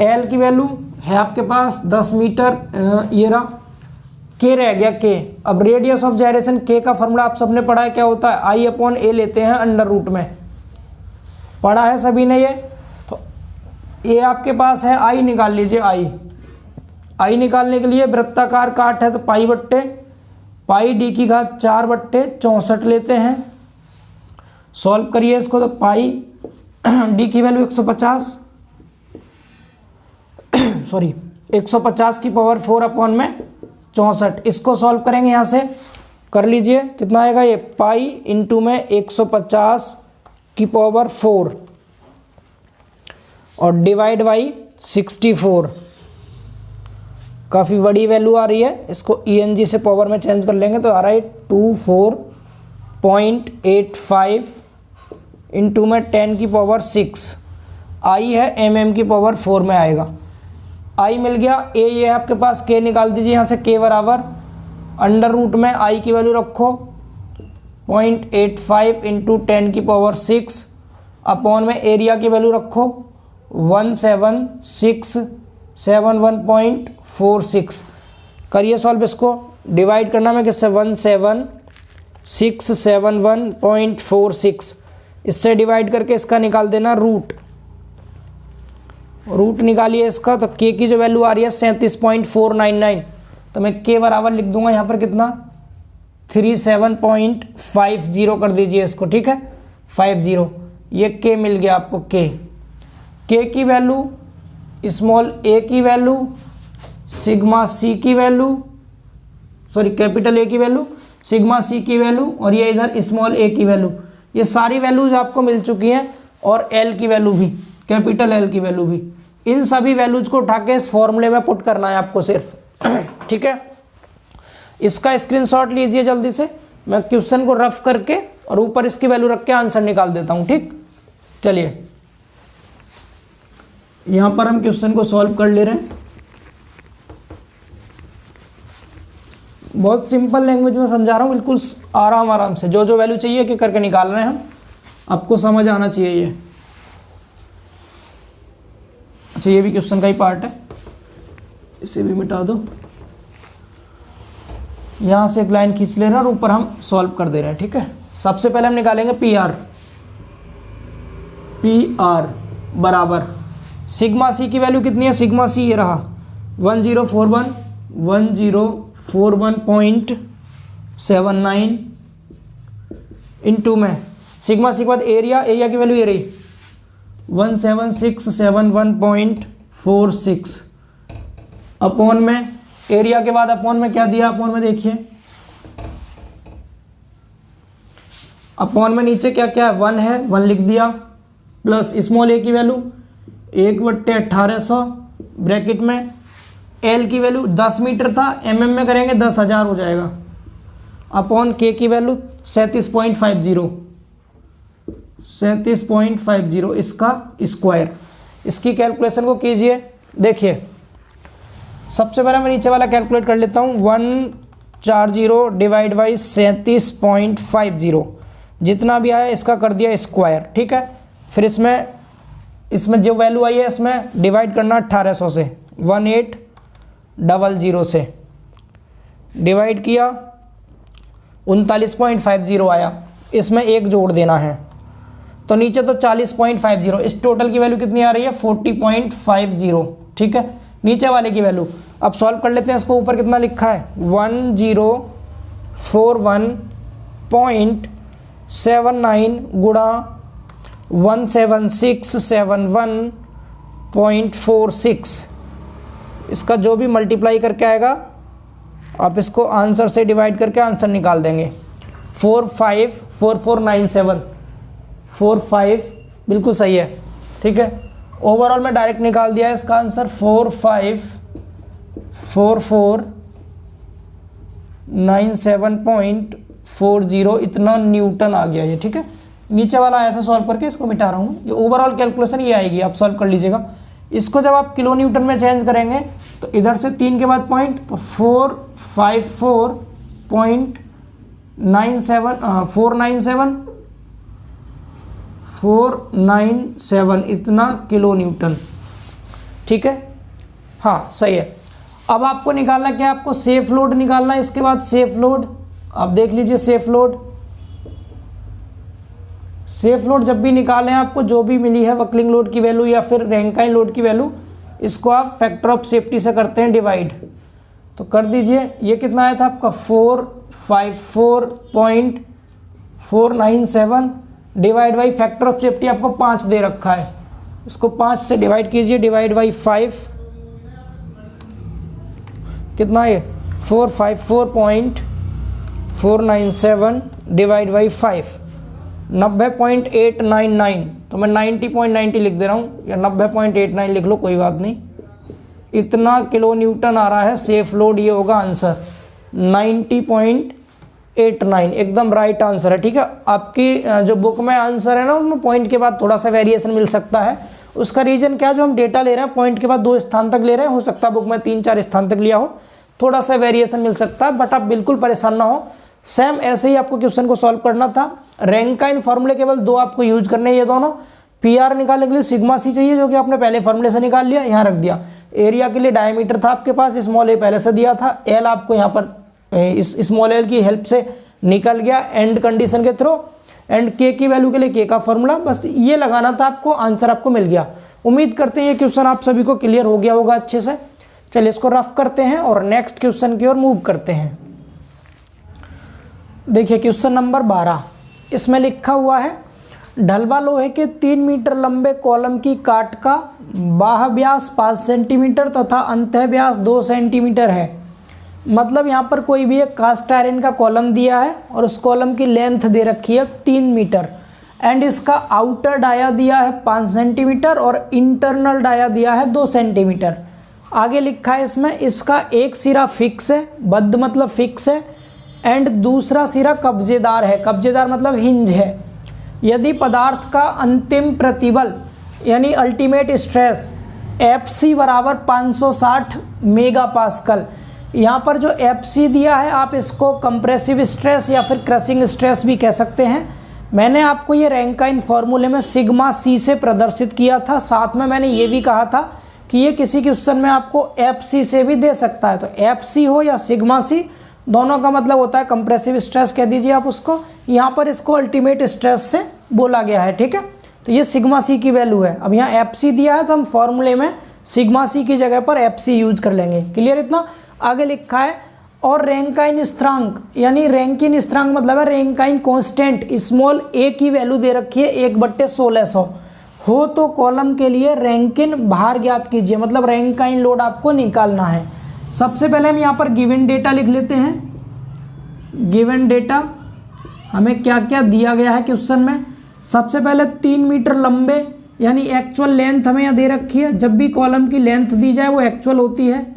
एल की वैल्यू है आपके पास 10 मीटर, ये रहा। के रह गया के। अब रेडियस ऑफ जायरेशन के का फॉर्मूला आप सबने पढ़ा है, क्या होता है, I/A लेते हैं अंडर रूट में, पढ़ा है सभी ने ये। तो ए आपके पास है, आई निकाल लीजिए। आई निकालने के लिए वृत्ताकार काट है तो पाई डी की घात 4/64 लेते हैं। सॉल्व करिए इसको, तो पाई डी की वैल्यू 150 की पावर 4/64। इसको सॉल्व करेंगे, यहाँ से कर लीजिए, कितना आएगा ये, पाई इंटू में 150 की पावर 4 और डिवाइड बाई 64। काफ़ी बड़ी वैल्यू आ रही है, इसको ENG से पावर में चेंज कर लेंगे तो आ रहा है 24.85 इंटू में 10 की पावर 6। आई है mm की पावर 4 में आएगा। आई मिल गया। ए ये आपके पास, के निकाल दीजिए यहाँ से। के बराबर अंडर रूट में आई की वैल्यू रखो 0.85 इंटू 10 की पावर 6 अपॉन में एरिया की वैल्यू रखो 17671.46। करिए सॉल्व इसको, डिवाइड करना में किससे, 17671.46। इससे डिवाइड करके इसका निकाल देना रूट निकालिए इसका। तो के की जो वैल्यू आ रही है 37.499, तो मैं के बराबर लिख दूंगा यहाँ पर कितना, 37.50 कर दीजिए इसको। ठीक है, 50, ये के मिल गया आपको। के की वैल्यू, स्मॉल ए की वैल्यू, सिग्मा सी की वैल्यू, कैपिटल ए की वैल्यू, सिग्मा सी की वैल्यू, और ये इधर स्मॉल ए की वैल्यू, ये सारी वैल्यूज आपको मिल चुकी हैं। और एल की वैल्यू भी, कैपिटल एल की वैल्यू भी। इन सभी वैल्यूज को उठा के इस फॉर्मूले में पुट करना है आपको सिर्फ। ठीक है, इसका स्क्रीनशॉट लीजिए जल्दी से। मैं क्वेश्चन को रफ करके और ऊपर इसकी वैल्यू रख के आंसर निकाल देता हूँ। ठीक, चलिए यहाँ पर हम क्वेश्चन को सॉल्व कर ले रहे हैं। बहुत सिंपल लैंग्वेज में समझा रहा हूँ, बिल्कुल आराम से। जो वैल्यू चाहिए कि करके निकाल रहे हैं हम, आपको समझ आना चाहिए ये। अच्छा, ये भी क्वेश्चन का ही पार्ट है, इसे भी मिटा दो। यहाँ से एक लाइन खींच ले रहे हैं और ऊपर हम सॉल्व कर दे रहे हैं। ठीक है, सबसे पहले हम निकालेंगे पी आर बराबर सिग्मा सी की वैल्यू कितनी है, सिग्मा सी ये रहा 1041 1041.79 इंटू में सिग्मा सी के बाद एरिया की वैल्यू ये रही 17671.46 अपॉन में एरिया के बाद अपॉन में क्या दिया, अपॉन में देखिए अपॉन में नीचे क्या क्या है 1 है, 1 लिख दिया, प्लस स्मॉल ए की वैल्यू 1/1800 ब्रैकेट में एल की वैल्यू 10 मीटर था, एमएम में करेंगे 10,000 हो जाएगा, अपॉन के की वैल्यू 37.50 इसका स्क्वायर। इसकी कैलकुलेशन को कीजिए। देखिए सबसे पहले मैं नीचे वाला कैलकुलेट कर लेता हूँ 140 डिवाइड बाई 37.50 जितना भी आया इसका कर दिया स्क्वायर, ठीक है। फिर इसमें जो वैल्यू आई है इसमें डिवाइड करना 1800 से 1800 से डिवाइड किया 39.50 आया, इसमें एक जोड़ देना है तो नीचे तो 40.50, इस टोटल की वैल्यू कितनी आ रही है 40.50, ठीक है। नीचे वाले की वैल्यू अब सॉल्व कर लेते हैं। इसको ऊपर कितना लिखा है 1041.79 गुणा 17671.46, इसका जो भी मल्टीप्लाई करके आएगा आप इसको आंसर से डिवाइड करके आंसर निकाल देंगे 454497 45 बिल्कुल सही है, ठीक है। ओवरऑल में डायरेक्ट निकाल दिया है इसका आंसर 454497.40 इतना न्यूटन आ गया ये, ठीक है। नीचे वाला आया था सॉल्व करके, इसको मिटा रहा हूँ। ये ओवरऑल कैलकुलेशन ये आएगी, आप सॉल्व कर लीजिएगा। इसको जब आप किलो न्यूटन में चेंज करेंगे तो इधर से 3 के बाद पॉइंट तो 497 इतना किलो न्यूटन, ठीक है। हाँ सही है। अब आपको निकालना क्या है, आपको सेफ लोड निकालना है। इसके बाद सेफ लोड आप देख लीजिए, सेफ लोड जब भी निकालें आपको जो भी मिली है बकलिंग लोड की वैल्यू या फिर रैंकाइन लोड की वैल्यू, इसको आप फैक्टर ऑफ सेफ्टी से करते हैं डिवाइड। तो कर दीजिए, ये कितना आया था आपका 454.497 divide by factor of safety आपको 5 दे रखा है, इसको 5 से डिवाइड कीजिए, डिवाइड बाई 5 कितना है 454.497 डिवाइड बाई 5 90.899, तो मैं 90.90 लिख दे रहा हूँ या 90.89 लिख लो, कोई बात नहीं। इतना किलो न्यूटन आ रहा है सेफ लोड, ये होगा आंसर 90.89 एकदम राइट आंसर है, ठीक है। आपकी जो बुक में आंसर है ना उनमें पॉइंट के बाद थोड़ा सा वेरिएशन मिल सकता है। उसका रीजन क्या, जो हम डेटा ले रहे हैं पॉइंट के बाद 2 स्थान तक ले रहे हैं, हो सकता है बुक में 3-4 स्थान तक लिया हो, थोड़ा सा वेरिएशन मिल सकता है, बट आप बिल्कुल परेशान ना हो। सेम ऐसे ही आपको क्वेश्चन को सॉल्व करना था। रैंकाइन फॉर्मूले केवल 2 आपको यूज करने हैं, ये दोनों। पीआर निकालने के लिए सिग्मा सी चाहिए जो कि आपने पहले फॉर्मूले से निकाल लिया, यहाँ रख दिया। एरिया के लिए डायमीटर था आपके पास, स्मॉल ए पहले से दिया था, एल आपको यहाँ पर इस स्मॉल एल की हेल्प से निकल गया एंड कंडीशन के थ्रू, एंड के की वैल्यू के लिए के का फॉर्मूला, बस ये लगाना था आपको, आंसर आपको मिल गया। उम्मीद करते हैं ये क्वेश्चन आप सभी को क्लियर हो गया होगा अच्छे से। चलिए इसको रफ करते हैं और नेक्स्ट क्वेश्चन की ओर मूव करते हैं। देखिए क्वेश्चन नंबर 12, इसमें लिखा हुआ है ढलवा लोहे के 3 मीटर लंबे कॉलम की काट का बाह्य व्यास 5 सेंटीमीटर तथा अंतः व्यास 2 सेंटीमीटर है। मतलब यहाँ पर कोई भी एक कास्ट आयरन का कॉलम दिया है और उस कॉलम की लेंथ दे रखी है 3 मीटर एंड इसका आउटर डाया दिया है 5 सेंटीमीटर और इंटरनल डाया दिया है 2 सेंटीमीटर। आगे लिखा है इसमें इसका एक सिरा फिक्स है, बद्ध मतलब फिक्स है, एंड दूसरा सिरा कब्जेदार है, कब्जेदार मतलब हिंज है। यदि पदार्थ का अंतिम प्रतिबल यानी अल्टीमेट स्ट्रेस FC बराबर 560 मेगा पास्कल, यहाँ पर जो FC दिया है आप इसको कंप्रेसिव स्ट्रेस या फिर क्रशिंग स्ट्रेस भी कह सकते हैं। मैंने आपको ये रैंकाइन फॉर्मूले में सिग्मा C से प्रदर्शित किया था, साथ में मैंने ये भी कहा था कि ये किसी क्वेश्चन में आपको FC से भी दे सकता है। तो FC हो या सिग्मा C, दोनों का मतलब होता है कंप्रेसिव स्ट्रेस कह दीजिए आप उसको। यहाँ पर इसको अल्टीमेट स्ट्रेस से बोला गया है, ठीक है। तो ये सिग्मा सी की वैल्यू है। अब यहाँ FC दिया है तो हम फॉर्मूले में सिग्मा सी की जगह पर FC यूज कर लेंगे। क्लियर इतना? आगे लिखा है और रैंकाइन स्थिरांक, यानी रैंकिन स्थिरांक मतलब है रैंकाइन कांस्टेंट स्मॉल a की वैल्यू दे रखी है 1/1600 हो तो कॉलम के लिए रैंकिन भार ज्ञात कीजिए, मतलब रैंकाइन लोड आपको निकालना है। सबसे पहले हम यहाँ पर गिवन डेटा लिख लेते हैं। गिवन डेटा हमें क्या क्या दिया गया है क्वेश्चन में। सबसे पहले 3 मीटर लंबे, यानी एक्चुअल लेंथ हमें यहाँ दे रखी है। जब भी कॉलम की लेंथ दी जाए वो एक्चुअल होती है,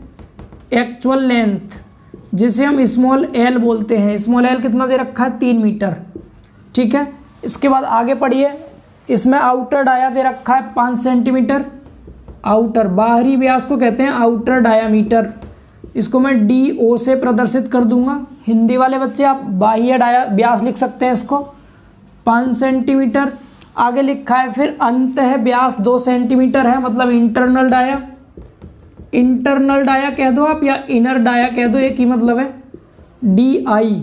एक्चुअल लेंथ जिसे हम स्मॉल एल बोलते हैं। स्मॉल एल कितना दे रखा है 3 मीटर, ठीक है। इसके बाद आगे पढ़िए, इसमें आउटर डाया दे रखा है 5 सेंटीमीटर। आउटर बाहरी व्यास को कहते हैं आउटर डायामीटर, इसको मैं DO से प्रदर्शित कर दूंगा। हिंदी वाले बच्चे आप बाह्य डाया व्यास लिख सकते हैं इसको 5 सेंटीमीटर। आगे लिखा है फिर अंत है व्यास 2 सेंटीमीटर है, मतलब इंटरनल डाया। इंटरनल डाया कह दो आप या इनर डाया कह दो, एक ही मतलब है DI।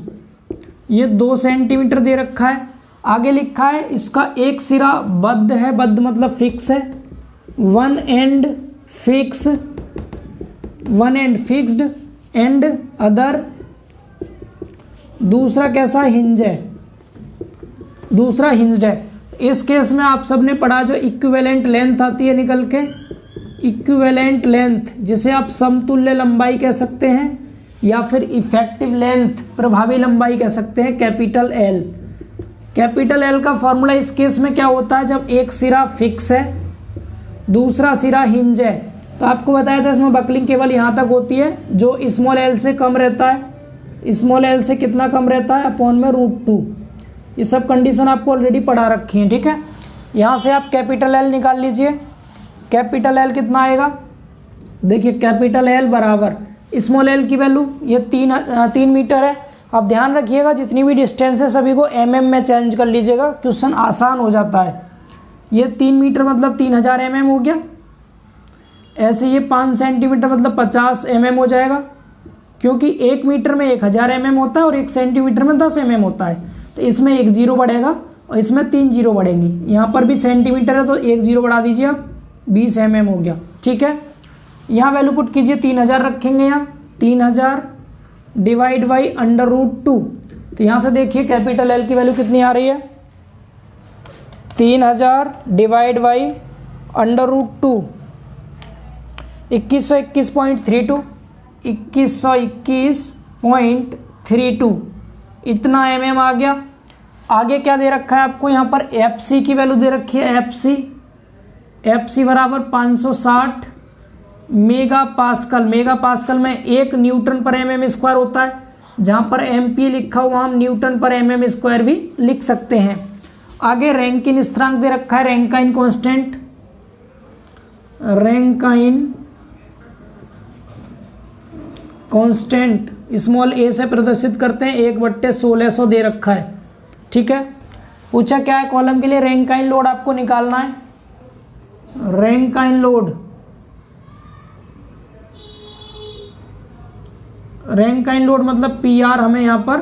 ये 2 सेंटीमीटर दे रखा है। आगे लिखा है इसका एक सिरा बद्ध है, बद्ध मतलब फिक्स है, one and fixed and other, दूसरा कैसा हिंज है, दूसरा हिंज्ड है। इस केस में आप सबने पढ़ा जो इक्विवेलेंट लेंथ आती है निकल के, इक्विवेलेंट लेंथ जिसे आप समतुल्य लंबाई कह सकते हैं या फिर इफेक्टिव लेंथ प्रभावी लंबाई कह सकते हैं, कैपिटल एल। कैपिटल एल का फॉर्मूला इस केस में क्या होता है, जब एक सिरा फिक्स है दूसरा सिरा हिंज है, तो आपको बताया था इसमें बकलिंग केवल यहाँ तक होती है, जो स्मॉल एल से कम रहता है। स्मॉल एल से कितना कम रहता है, अपॉन में √2। ये सब कंडीशन आपको ऑलरेडी पढ़ा रखी है, ठीक है। यहाँ से आप कैपिटल एल निकाल लीजिए। कैपिटल एल कितना आएगा, देखिए कैपिटल एल बराबर स्मॉल एल की वैल्यू ये 3 मीटर है। आप ध्यान रखिएगा जितनी भी डिस्टेंस है सभी को mm में चेंज कर लीजिएगा, क्वेश्चन आसान हो जाता है। ये 3 मीटर मतलब 3000 mm हो गया। ऐसे ये 5 सेंटीमीटर मतलब 50 mm हो जाएगा, क्योंकि 1 मीटर में 1000 mm होता है और 1 सेंटीमीटर में 10 mm होता है। तो इसमें 1 जीरो बढ़ेगा और इसमें 3 जीरो बढ़ेंगी। यहाँ पर भी सेंटीमीटर है तो 1 जीरो बढ़ा दीजिए आप, 20 mm हो गया, ठीक है। यहाँ वैल्यू पुट कीजिए, 3000 रखेंगे यहाँ, 3000 डिवाइड बाई √2। तो यहाँ से देखिए कैपिटल एल की वैल्यू कितनी आ रही है, 3000 डिवाइड बाई √2, 2121.32, 2121.32 इतना mm आ गया। आगे क्या दे रखा है आपको, यहाँ पर FC की वैल्यू दे रखी है, FC बराबर 560 मेगा पास्कल। मेगा पास्कल में 1 न्यूटन पर mm² होता है, जहाँ पर MP लिखा हुआ हम न्यूटन पर mm² भी लिख सकते हैं। आगे रैंकिन स्थिरांक दे रखा है, Rankine constant, Rankine constant small a से प्रदर्शित करते हैं, 1/1600 दे रखा है, ठीक है। पूछा क्या है कॉलम के लिए, रैंकाइन लोड आपको निकालना है। रैंकाइन लोड, रैंकाइन लोड मतलब PR हमें यहाँ पर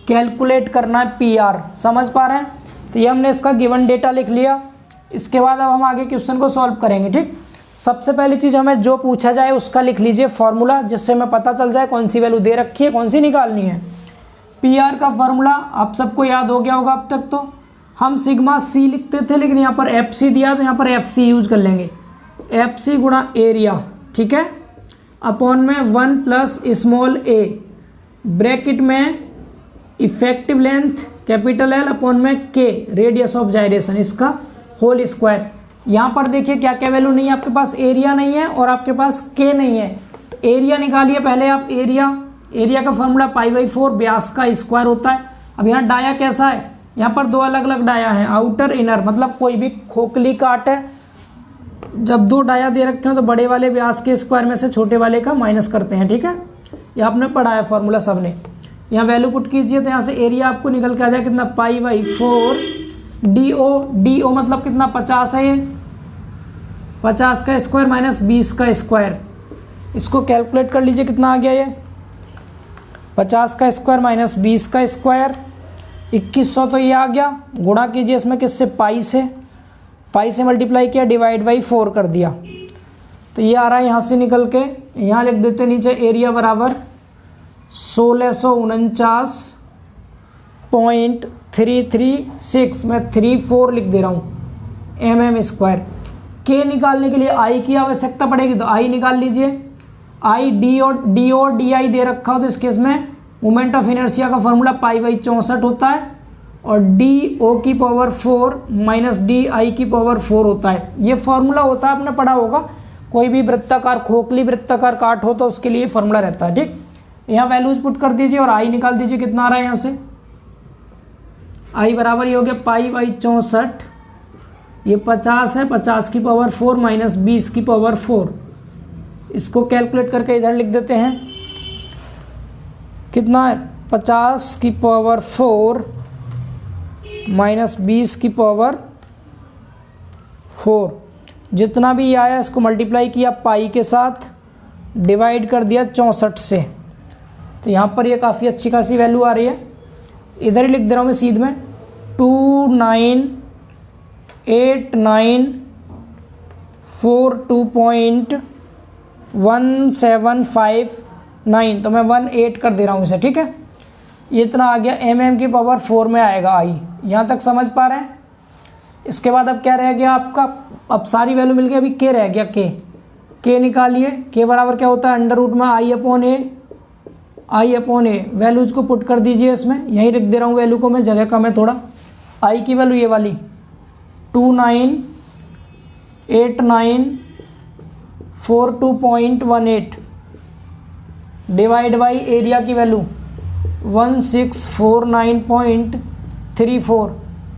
कैलकुलेट करना है, PR समझ पा रहे हैं। तो ये हमने इसका गिवन डेटा लिख लिया। इसके बाद अब हम आगे क्वेश्चन को सॉल्व करेंगे, ठीक। सबसे पहली चीज़ हमें जो पूछा जाए उसका लिख लीजिए फॉर्मूला, जिससे हमें पता चल जाए कौन सी वैल्यू दे रखी है, कौन सी निकालनी है। PR का फॉर्मूला आप सबको याद हो गया होगा अब तक, तो हम सिग्मा C लिखते थे, लेकिन यहाँ पर FC दिया तो यहाँ पर FC यूज कर लेंगे, FC गुणा एरिया, ठीक है, अपॉन में 1 प्लस स्मॉल a, ब्रैकेट में effective length capital L upon में K रेडियस ऑफ जायरेशन, इसका होल स्क्वायर। यहाँ पर देखिए क्या क्या वैल्यू नहीं है आपके पास, एरिया नहीं है और आपके पास K नहीं है, तो एरिया निकालिए पहले आप। एरिया का फॉर्मूला π/4 व्यास का स्क्वायर होता है। अब यहाँ डाया कैसा है, यहाँ पर 2 अलग अलग डाया हैं, आउटर इनर, मतलब कोई भी खोखली काट है। जब 2 डाया दे रखे हो तो बड़े वाले व्यास के स्क्वायर में से छोटे वाले का माइनस करते हैं, ठीक है। ये आपने पढ़ा है फॉर्मूला सबने। यहाँ वैल्यू पुट कीजिए तो यहाँ से एरिया आपको निकल के आ जाए कितना, π/4 DO मतलब कितना 50 है, ये 50 का स्क्वायर माइनस 20 का स्क्वायर, इसको कैलकुलेट कर लीजिए कितना आ गया, ये 50 का स्क्वायर माइनस 20 का स्क्वायर 2100, तो ये आ गया। गुणा कीजिए इसमें किससे, पाई से मल्टीप्लाई किया, डिवाइड बाई 4 कर दिया। तो ये आ रहा है यहाँ से निकल के, यहाँ लिख देते नीचे एरिया बराबर 1649.336, मैं 34 लिख दे रहा हूँ mm²। के निकालने के लिए आई की आवश्यकता पड़ेगी, तो आई निकाल लीजिए। आई डी और डी आई दे रखा हो तो इस केस में मोमेंट ऑफ इनर्शिया का फॉर्मूला π/64 होता है, और डी ओ की पावर 4 माइनस डी आई की पावर 4 होता है। ये फॉर्मूला होता है, आपने पढ़ा होगा, कोई भी वृत्ताकार खोखली वृत्ताकार काट हो तो उसके लिए फॉर्मूला रहता है। ठीक, यहाँ वैल्यूज पुट कर दीजिए और आई निकाल दीजिए कितना आ रहा है यहाँ से। आई बराबर ये हो गया π/64, ये 50 है, 50 की पावर 4 माइनस 20 की पावर 4, इसको कैलकुलेट करके इधर लिख देते हैं। कितना है, 50 की पावर 4 माइनस 20 की पावर 4, जितना भी आया इसको मल्टीप्लाई किया पाई के साथ, डिवाइड कर दिया 64 से, तो यहाँ पर ये काफ़ी अच्छी खासी वैल्यू आ रही है। इधर ही लिख दे रहा हूँ मैं सीध में 298942.1759, तो मैं 18 कर दे रहा हूँ इसे। ठीक है, ये इतना आ गया, mm की पावर 4 में आएगा आई। यहाँ तक समझ पा रहे हैं। इसके बाद अब क्या रह गया आपका, अब सारी वैल्यू मिल गई, अभी के रह गया, के निकालिए। के बराबर क्या होता है, अंडर रूट में आई अपॉन ए, वैल्यूज को पुट कर दीजिए इसमें, यहीं लिख दे रहा हूँ वैल्यू को मैं, जगह कम है थोड़ा। आई की वैल्यू ये वाली 298942.18 डिवाइड बाई एरिया की वैल्यू 1649.34,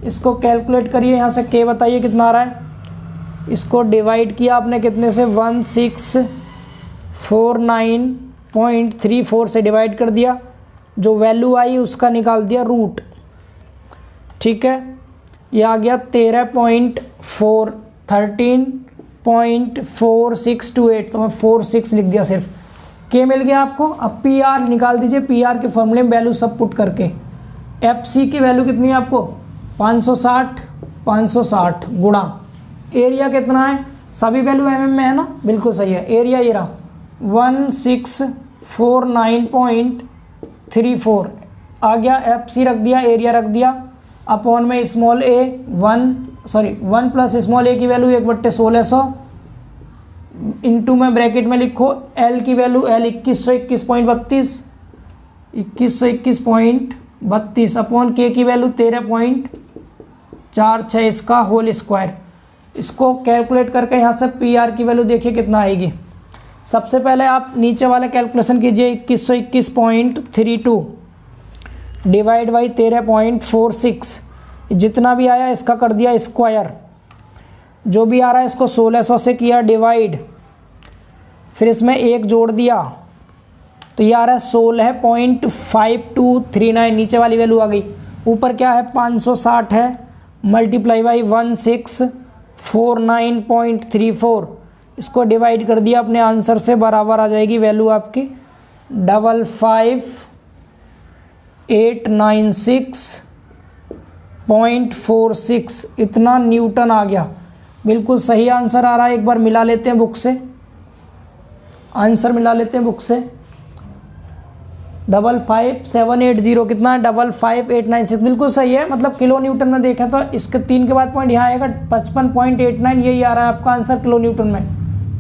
इसको कैलकुलेट करिए। यहाँ से के बताइए कितना आ रहा है। इसको डिवाइड किया आपने कितने से, 1649.34 से डिवाइड कर दिया, जो वैल्यू आई उसका निकाल दिया रूट। ठीक है, ये आ गया 13.4628, तो मैं 46 लिख दिया सिर्फ। के मिल गया आपको। अब पी आर निकाल दीजिए, पी आर के फॉर्मूले में वैल्यू सब पुट करके। एफ सी की वैल्यू कितनी है आपको, 560 गुणा एरिया कितना है, सभी वैल्यू एमएम में है ना, बिल्कुल सही है। एरिया ये रहा 1649.34 आ गया, एफ सी रख दिया, एरिया रख दिया, अपॉन में स्मॉल ए 1 प्लस स्मॉल ए की वैल्यू 1/1600 इंटू में ब्रैकेट में लिखो एल की वैल्यू, एल 2121.32 अपॉन के की वैल्यू 13.46 इसका होल स्क्वायर। इसको कैलकुलेट करके यहाँ से पी आर की वैल्यू देखिए कितना आएगी। सबसे पहले आप नीचे वाला कैलकुलेशन कीजिए, 2121.32 डिवाइड बाई 13.46, जितना भी आया इसका कर दिया स्क्वायर, जो भी आ रहा है इसको 1600 से किया डिवाइड, फिर इसमें एक जोड़ दिया, तो ये आ रहा है 16.5239, नीचे वाली वैल्यू आ गई। ऊपर क्या है 560 है, मल्टीप्लाई बाई 1649.34, इसको डिवाइड कर दिया अपने आंसर से, बराबर आ जाएगी वैल्यू आपकी 55896.46, इतना न्यूटन आ गया। बिल्कुल सही आंसर आ रहा है। एक बार मिला लेते हैं बुक से, आंसर मिला लेते हैं बुक से। 55780 कितना है, 55896, बिल्कुल सही है। मतलब किलो न्यूटन में देखें तो इसके 3 के बाद पॉइंट यहाँ आएगा 55.89, यही आ रहा है आपका आंसर किलो न्यूटन में,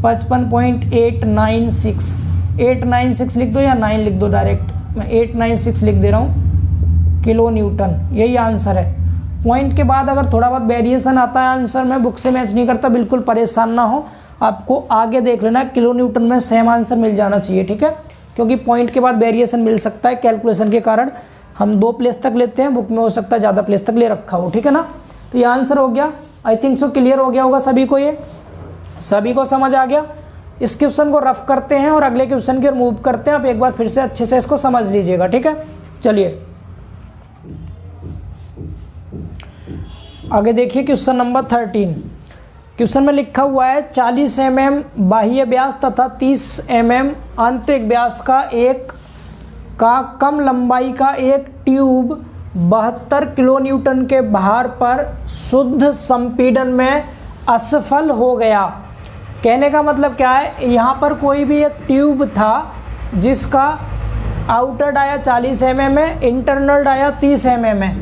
55.896। 896 लिख दो या 9 लिख दो, डायरेक्ट मैं 896 लिख दे रहा हूँ किलो न्यूटन, यही आंसर है। पॉइंट के बाद अगर थोड़ा बहुत वेरिएशन आता है आंसर में, बुक से मैच नहीं करता, बिल्कुल परेशान ना हो, आपको आगे देख लेना, किलो न्यूटन में सेम आंसर मिल जाना चाहिए। ठीक है, क्योंकि पॉइंट के बाद वेरिएशन मिल सकता है कैलकुलेशन के कारण। हम 2 प्लेस तक लेते हैं, बुक में हो सकता है ज़्यादा प्लेस तक ले रखा हो। ठीक है ना, तो ये आंसर हो गया। आई थिंक सो क्लियर हो गया होगा सभी को, ये सभी को समझ आ गया। इस क्वेश्चन को रफ करते हैं और अगले क्वेश्चन की ओर मूव करते हैं। आप एक बार फिर से अच्छे से इसको समझ लीजिएगा। ठीक है, चलिए आगे देखिए क्वेश्चन नंबर 13। क्वेश्चन में लिखा हुआ है 40 mm बाह्य व्यास तथा 30 mm आंतरिक व्यास का कम लंबाई का एक ट्यूब 72 किलो न्यूटन के भार पर शुद्ध संपीड़न में असफल हो गया। कहने का मतलब क्या है, यहाँ पर कोई भी एक ट्यूब था जिसका आउटर डाया 40 mm है, इंटरनल डाया 30 mm है,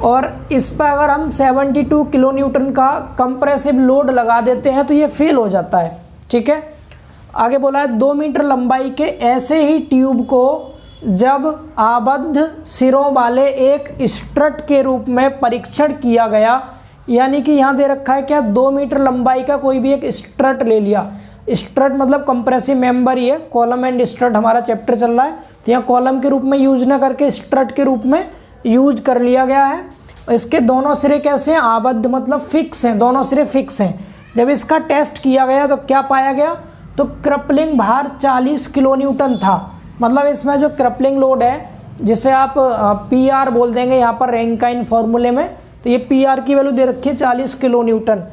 और इस पर अगर हम 72 किलो न्यूटन का कंप्रेसिव लोड लगा देते हैं तो ये फेल हो जाता है। ठीक है, आगे बोला है 2 मीटर लंबाई के ऐसे ही ट्यूब को जब आबद्ध सिरों वाले एक स्ट्रट के रूप में परीक्षण किया गया, यानी कि यहाँ दे रखा है क्या, 2 मीटर लंबाई का कोई भी एक स्ट्रट ले लिया। स्ट्रट मतलब कंप्रेसिव मेंबर ही है, कॉलम एंड स्ट्रट हमारा चैप्टर चल रहा है, तो यहाँ कॉलम के रूप में यूज ना करके स्ट्रट के रूप में यूज कर लिया गया है। इसके दोनों सिरे कैसे हैं, आबद्ध मतलब फिक्स हैं, दोनों सिरे फिक्स हैं। जब इसका टेस्ट किया गया तो क्या पाया गया, तो क्रपलिंग भार 40 किलो न्यूटन था। मतलब इसमें जो क्रपलिंग लोड है, जिसे आप PR बोल देंगे यहाँ पर रैंकाइन फॉर्मूले में, तो ये PR की वैल्यू दे रखी है 40 किलो न्यूटन।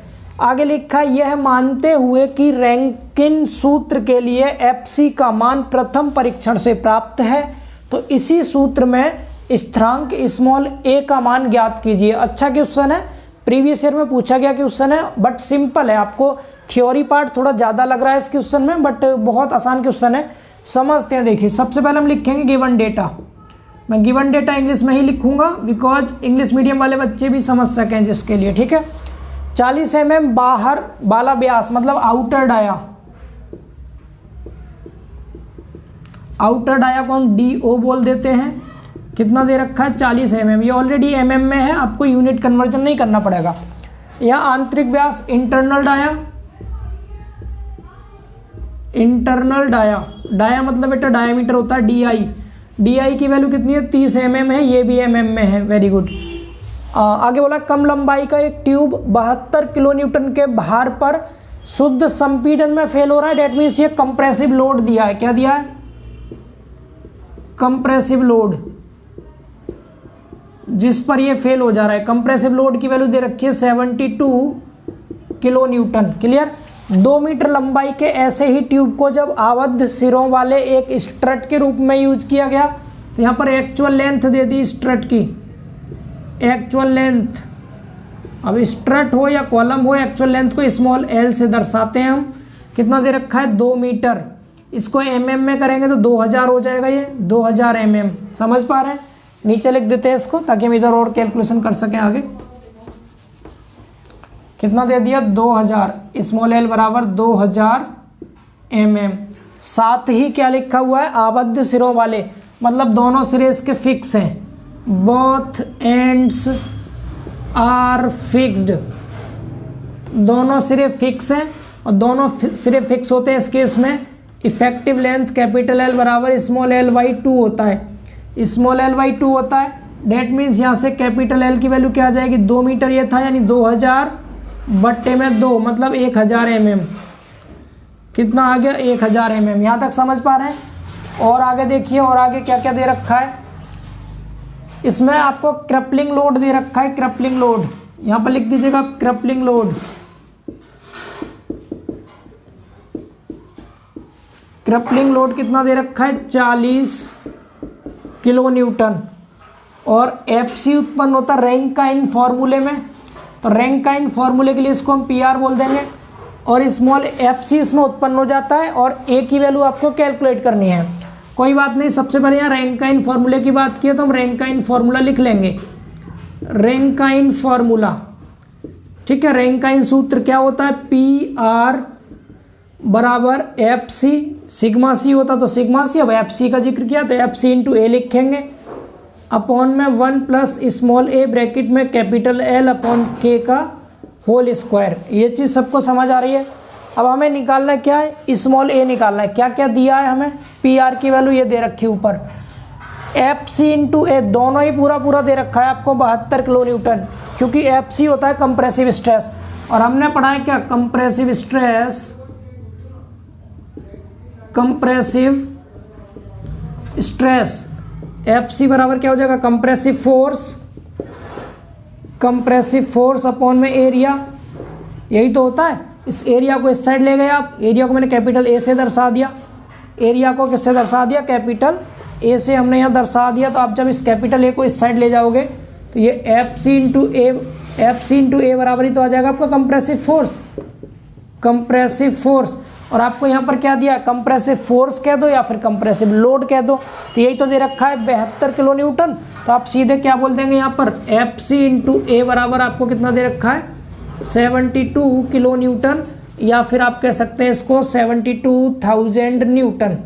आगे लिखा है यह मानते हुए कि रैंकिन सूत्र के लिए FC का मान प्रथम परीक्षण से प्राप्त है, तो इसी सूत्र में स्थिरांक स्मॉल a का मान ज्ञात कीजिए। अच्छा क्वेश्चन है, प्रीवियस ईयर में पूछा गया क्वेश्चन है, बट सिंपल है। आपको थ्योरी पार्ट थोड़ा ज़्यादा लग रहा है इस क्वेश्चन में, बट बहुत आसान क्वेश्चन है, समझते हैं। देखिए सबसे पहले हम लिखेंगे गिवन डेटा। मैं गिवन डेटा इंग्लिश में ही लिखूंगा बिकॉज इंग्लिश मीडियम वाले बच्चे भी समझ सकें जिसके लिए। ठीक है, 40 mm बाहर वाला व्यास मतलब आउटर डाया, आउटर डाया को हम DO बोल देते हैं। कितना दे रखा है, 40 mm, ये ऑलरेडी mm में है, आपको यूनिट कन्वर्जन नहीं करना पड़ेगा। यहाँ आंतरिक व्यास internal dia, internal dia, dia मतलब बेटा डायमीटर होता है DI, DI की वैल्यू कितनी है, 30 mm है, ये भी mm में है, वेरी गुड। आगे बोला कम लंबाई का एक ट्यूब 72 किलो न्यूटन के भार पर शुद्ध संपीड़न में फेल हो रहा है, डेट मीन्स ये कंप्रेसिव लोड दिया है। क्या दिया है, कंप्रेसिव लोड, जिस पर ये फेल हो जा रहा है। कंप्रेसिव लोड की वैल्यू दे रखी है 72 किलो न्यूटन। क्लियर, 2 मीटर लंबाई के ऐसे ही ट्यूब को जब आबद्ध सिरों वाले एक स्ट्रट के रूप में यूज किया गया, तो यहाँ पर एक्चुअल लेंथ दे दी स्ट्रट की, एक्चुअल लेंथ। अब स्ट्रट हो या कॉलम हो, एक्चुअल लेंथ को स्मॉल l से दर्शाते हैं हम। कितना दे रखा है, 2 मीटर, इसको mm में करेंगे तो 2000 हो जाएगा, ये 2000 mm। समझ पा रहे हैं, नीचे लिख देते हैं इसको ताकि हम इधर और कैलकुलेशन कर सकें आगे। कितना दे दिया, 2000, स्मॉल l बराबर 2000 mm। साथ ही क्या लिखा हुआ है, आबद्ध सिरों वाले, मतलब दोनों सिरे इसके फिक्स हैं, बोथ एंड्स आर फिक्स्ड, दोनों सिरे फिक्स हैं, और दोनों सिरे फिक्स होते हैं इस केस में इफेक्टिव लेंथ कैपिटल L बराबर स्मॉल l/2 होता है, स्मॉल l/2 होता है। डेट मीन्स यहाँ से कैपिटल L की वैल्यू क्या आ जाएगी, 2 मीटर ये था, यानी 2000 बट्टे में 2 मतलब 1000 mm। कितना आ गया, 1000 mm। यहाँ तक समझ पा रहे हैं। और आगे देखिए, और आगे क्या क्या दे रखा है, इसमें आपको क्रपलिंग लोड दे रखा है, क्रपलिंग लोड यहाँ पर लिख दीजिएगा, क्रपलिंग लोड। क्रपलिंग लोड कितना दे रखा है, 40 किलो न्यूटन, और FC उत्पन्न होता है रैंकाइन फॉर्मूले में, तो रैंकाइन फॉर्मूले के लिए इसको हम PR बोल देंगे, और स्मॉल FC इसमें उत्पन्न हो जाता है, और A की वैल्यू आपको कैलकुलेट करनी है। कोई बात नहीं, सबसे पहले यहाँ रैंकाइन फॉर्मूले की बात की है तो हम रैंकाइन फॉर्मूला लिख लेंगे, रैंकाइन फॉर्मूला। ठीक है, रैंकाइन सूत्र क्या होता है, PR बराबर FC, सिग्मा C होता तो सिग्मा C, अब FC का जिक्र किया तो FC इंटू A लिखेंगे, अपॉन में 1 प्लस स्मॉल a ब्रैकेट में कैपिटल L अपॉन K का होल स्क्वायर। ये चीज़ सबको समझ आ रही है। अब हमें निकालना क्या है, स्मॉल a निकालना है। क्या क्या दिया है हमें, PR की वैल्यू ये दे रखी ऊपर, FC इंटू A दोनों ही पूरा पूरा दे रखा है आपको 72 किलो न्यूटन, क्योंकि FC होता है कंप्रेसिव स्ट्रेस, और हमने पढ़ा है क्या, compressive stress, compressive stress FC बराबर क्या हो जाएगा, कंप्रेसिव फोर्स अपॉन में एरिया। यही तो होता है। इस एरिया को इस साइड ले गए आप, एरिया को मैंने कैपिटल A से दर्शा दिया, एरिया को किससे दर्शा दिया, कैपिटल A से हमने यहाँ दर्शा दिया। तो आप जब इस कैपिटल A को इस साइड ले जाओगे तो ये FC इंटू A बराबर ही तो आ जाएगा आपका कंप्रेसिव फोर्स। कंप्रेसिव फोर्स, और आपको यहाँ पर क्या दिया, कंप्रेसिव फोर्स कह दो या फिर कंप्रेसिव लोड कह दो, तो यही तो दे रखा है 72 किलो न्यूटन। तो आप सीधे क्या बोल देंगे यहाँ पर, एफ सी इंटू ए बराबर आपको कितना दे रखा है, 72 किलो न्यूटन, या फिर आप कह सकते हैं इसको 72,000 न्यूटन।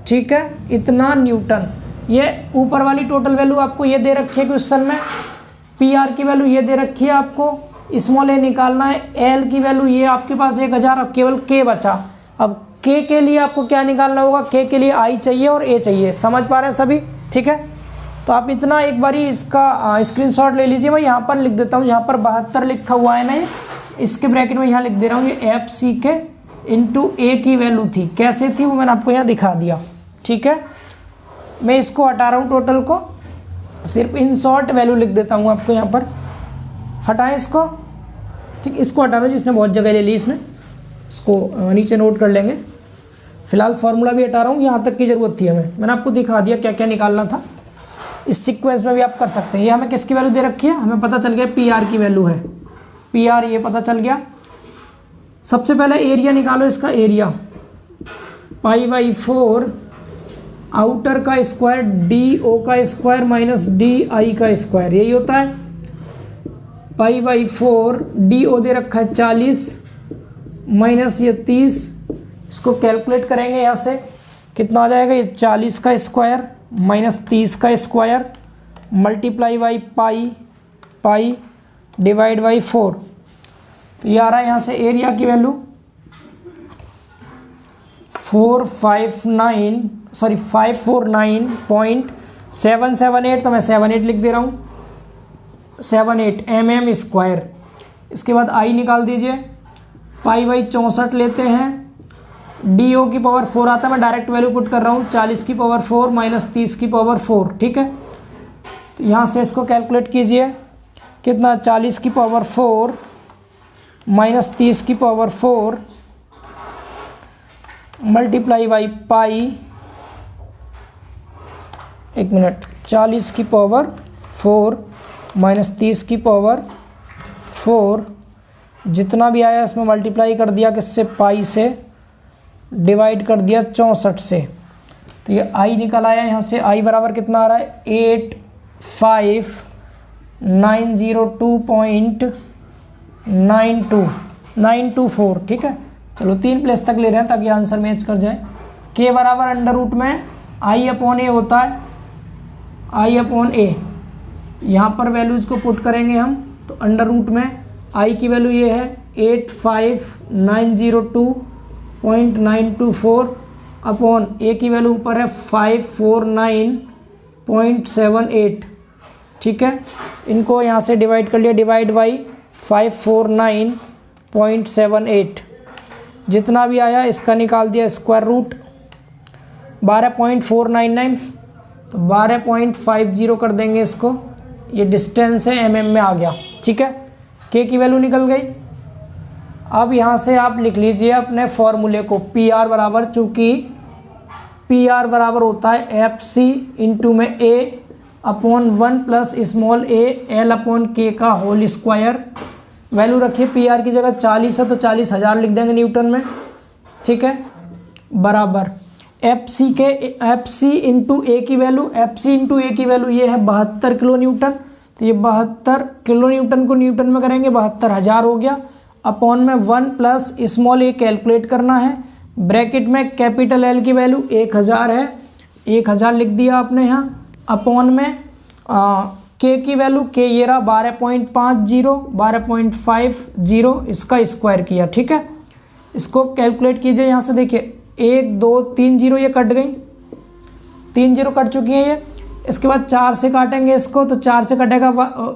ठीक है, इतना न्यूटन। ये ऊपर वाली टोटल वैल्यू आपको ये दे रखी है क्वेश्चन में, पी आर की वैल्यू ये दे रखी है आपको, स्मॉल ए निकालना है, एल की वैल्यू ये आपके पास 1000, अब केवल के बचा। अब के के लिए आपको क्या निकालना होगा, के के लिए आई चाहिए और ए चाहिए, समझ पा रहे हैं सभी। ठीक है, तो आप इतना एक बारी इसका स्क्रीनशॉट ले लीजिए। मैं यहाँ पर लिख देता हूँ, यहाँ पर 72 लिखा हुआ है ना, इसके ब्रैकेट में यहाँ लिख दे रहा हूँ, ये एफ सी के इंटू ए की वैल्यू थी, कैसे थी वो मैंने आपको यहाँ दिखा दिया। ठीक है, मैं इसको हटा रहा हूँ, टोटल को सिर्फ इन शॉर्ट वैल्यू लिख देता हूँ आपको यहाँ पर, हटाएं इसको। ठीक, इसको हटा दो, जिसने बहुत जगह ले ली इसने, इसको नीचे नोट कर लेंगे। फिलहाल फार्मूला भी हटा रहा हूँ, यहाँ तक की ज़रूरत थी हमें, मैंने आपको दिखा दिया क्या क्या निकालना था। इस सीक्वेंस में भी आप कर सकते हैं। ये हमें किसकी वैल्यू दे रखी है, हमें पता चल गया पी आर की वैल्यू है, पी आर ये पता चल गया। सबसे पहले एरिया निकालो, इसका एरिया π/4 आउटर का स्क्वायर डी ओ का स्क्वायर माइनस डी आई का स्क्वायर, यही होता है π/4। डी ओ दे रखा है 40 माइनस ये 30, इसको कैलकुलेट करेंगे यहाँ से कितना आ जाएगा, ये 40 का स्क्वायर माइनस 30 का square multiply by pi divide by 4। तो ये आ रहा है यहाँ से एरिया की वैल्यू 549.778, तो मैं 78 लिख दे रहा हूँ, 78 mm स्क्वायर। इसके बाद आई निकाल दीजिए, π/64 लेते हैं, डी ओ की पावर 4 आता है, मैं डायरेक्ट वैल्यू पुट कर रहा हूँ, 40 की पावर 4 माइनस 30 की पावर 4। ठीक है, तो यहाँ से इसको कैलकुलेट कीजिए, कितना 40 की पावर 4 माइनस 30 की पावर 4 मल्टीप्लाई बाई पाई, एक मिनट, 40 की पावर 4 माइनस 30 की पावर 4, जितना भी आया इसमें मल्टीप्लाई कर दिया किससे, पाई से, डिवाइड कर दिया 64 से। तो ये आई निकल आया यहाँ से, आई बराबर कितना आ रहा है 85902.924। ठीक है, चलो 3 प्लेस तक ले रहे हैं ताकि आंसर मैच कर जाए। के बराबर अंडर रूट में आई अपॉन ए होता है, आई अपॉन ए, यहाँ पर वैल्यूज़ को पुट करेंगे हम, तो अंडर रूट में आई की वैल्यू ये है 85902.924 अपॉन ए की वैल्यू ऊपर है 549.78। ठीक है, इनको यहाँ से डिवाइड कर लिया, डिवाइड बाई 549.78, जितना भी आया इसका निकाल दिया स्क्वायर रूट 12.499, तो 12.50 कर देंगे इसको, ये डिस्टेंस है mm में आ गया। ठीक है, के की वैल्यू निकल गई। अब यहाँ से आप लिख लीजिए अपने फॉर्मूले को, पी आर बराबर, चूँकि पी आर बराबर होता है एफ सी इंटू में A upon 1 plus small A L upon K का होल स्क्वायर। वैल्यू रखिए, पी आर की जगह 40 है तो 40,000 लिख देंगे न्यूटन में। ठीक है, बराबर एफ सी इंटू ए की वैल्यू, एफ सी इंटू ए की वैल्यू ये है 72 किलो न्यूटन, तो ये 72 किलो न्यूटन को न्यूटन में करेंगे 72,000 हो गया, अपॉन में 1 प्लस स्मॉल ए कैलकुलेट करना है, ब्रैकेट में कैपिटल एल की वैल्यू 1000 है, 1000 लिख दिया आपने यहाँ, अपॉन में के की वैल्यू, के ये रहा 12.50, इसका स्क्वायर किया। ठीक है, इसको कैलकुलेट कीजिए, यहाँ से देखिए 1 2 3 0 ये कट गई, 3 0 कट चुकी है ये। इसके बाद 4 से काटेंगे इसको, तो 4 से कटेगा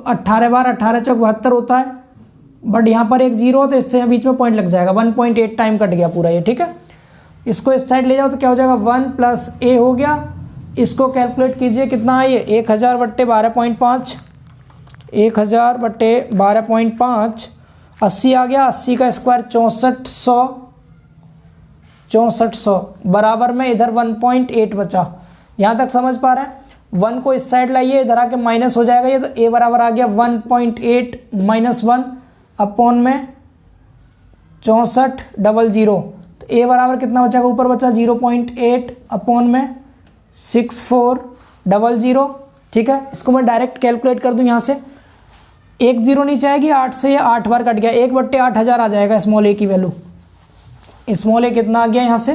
18 बार, 18 चौक 72 होता है, बट यहाँ पर एक 0 तो इससे बीच में पॉइंट लग जाएगा, 1.8 टाइम कट गया पूरा ये। ठीक है, इसको इस साइड ले जाओ तो क्या हो जाएगा 1 प्लस ए हो गया, इसको कैलकुलेट कीजिए कितना है ये 1000 बट्टे 12.5, 1000 बट्टे 12.5 80 आ गया, 80 का स्क्वायर 6400 बराबर में इधर 1.8 बचा। यहाँ तक समझ पा रहे हैं, 1 को इस साइड लाइए, इधर आके माइनस हो जाएगा ये, तो ए बराबर आ गया 1.8 माइनस 1 अपॉन में 6400। तो ए बराबर कितना बचेगा, ऊपर बचा 0.8 अपॉन में 6400। ठीक है, इसको मैं डायरेक्ट कैलकुलेट कर दूं यहाँ से, 1 0 नीचे आएगी, 8 से ये 8 बार कट गया, 1/8000 आ जाएगा स्मॉल ए की वैल्यू। स्मॉल ए कितना आ गया यहाँ से,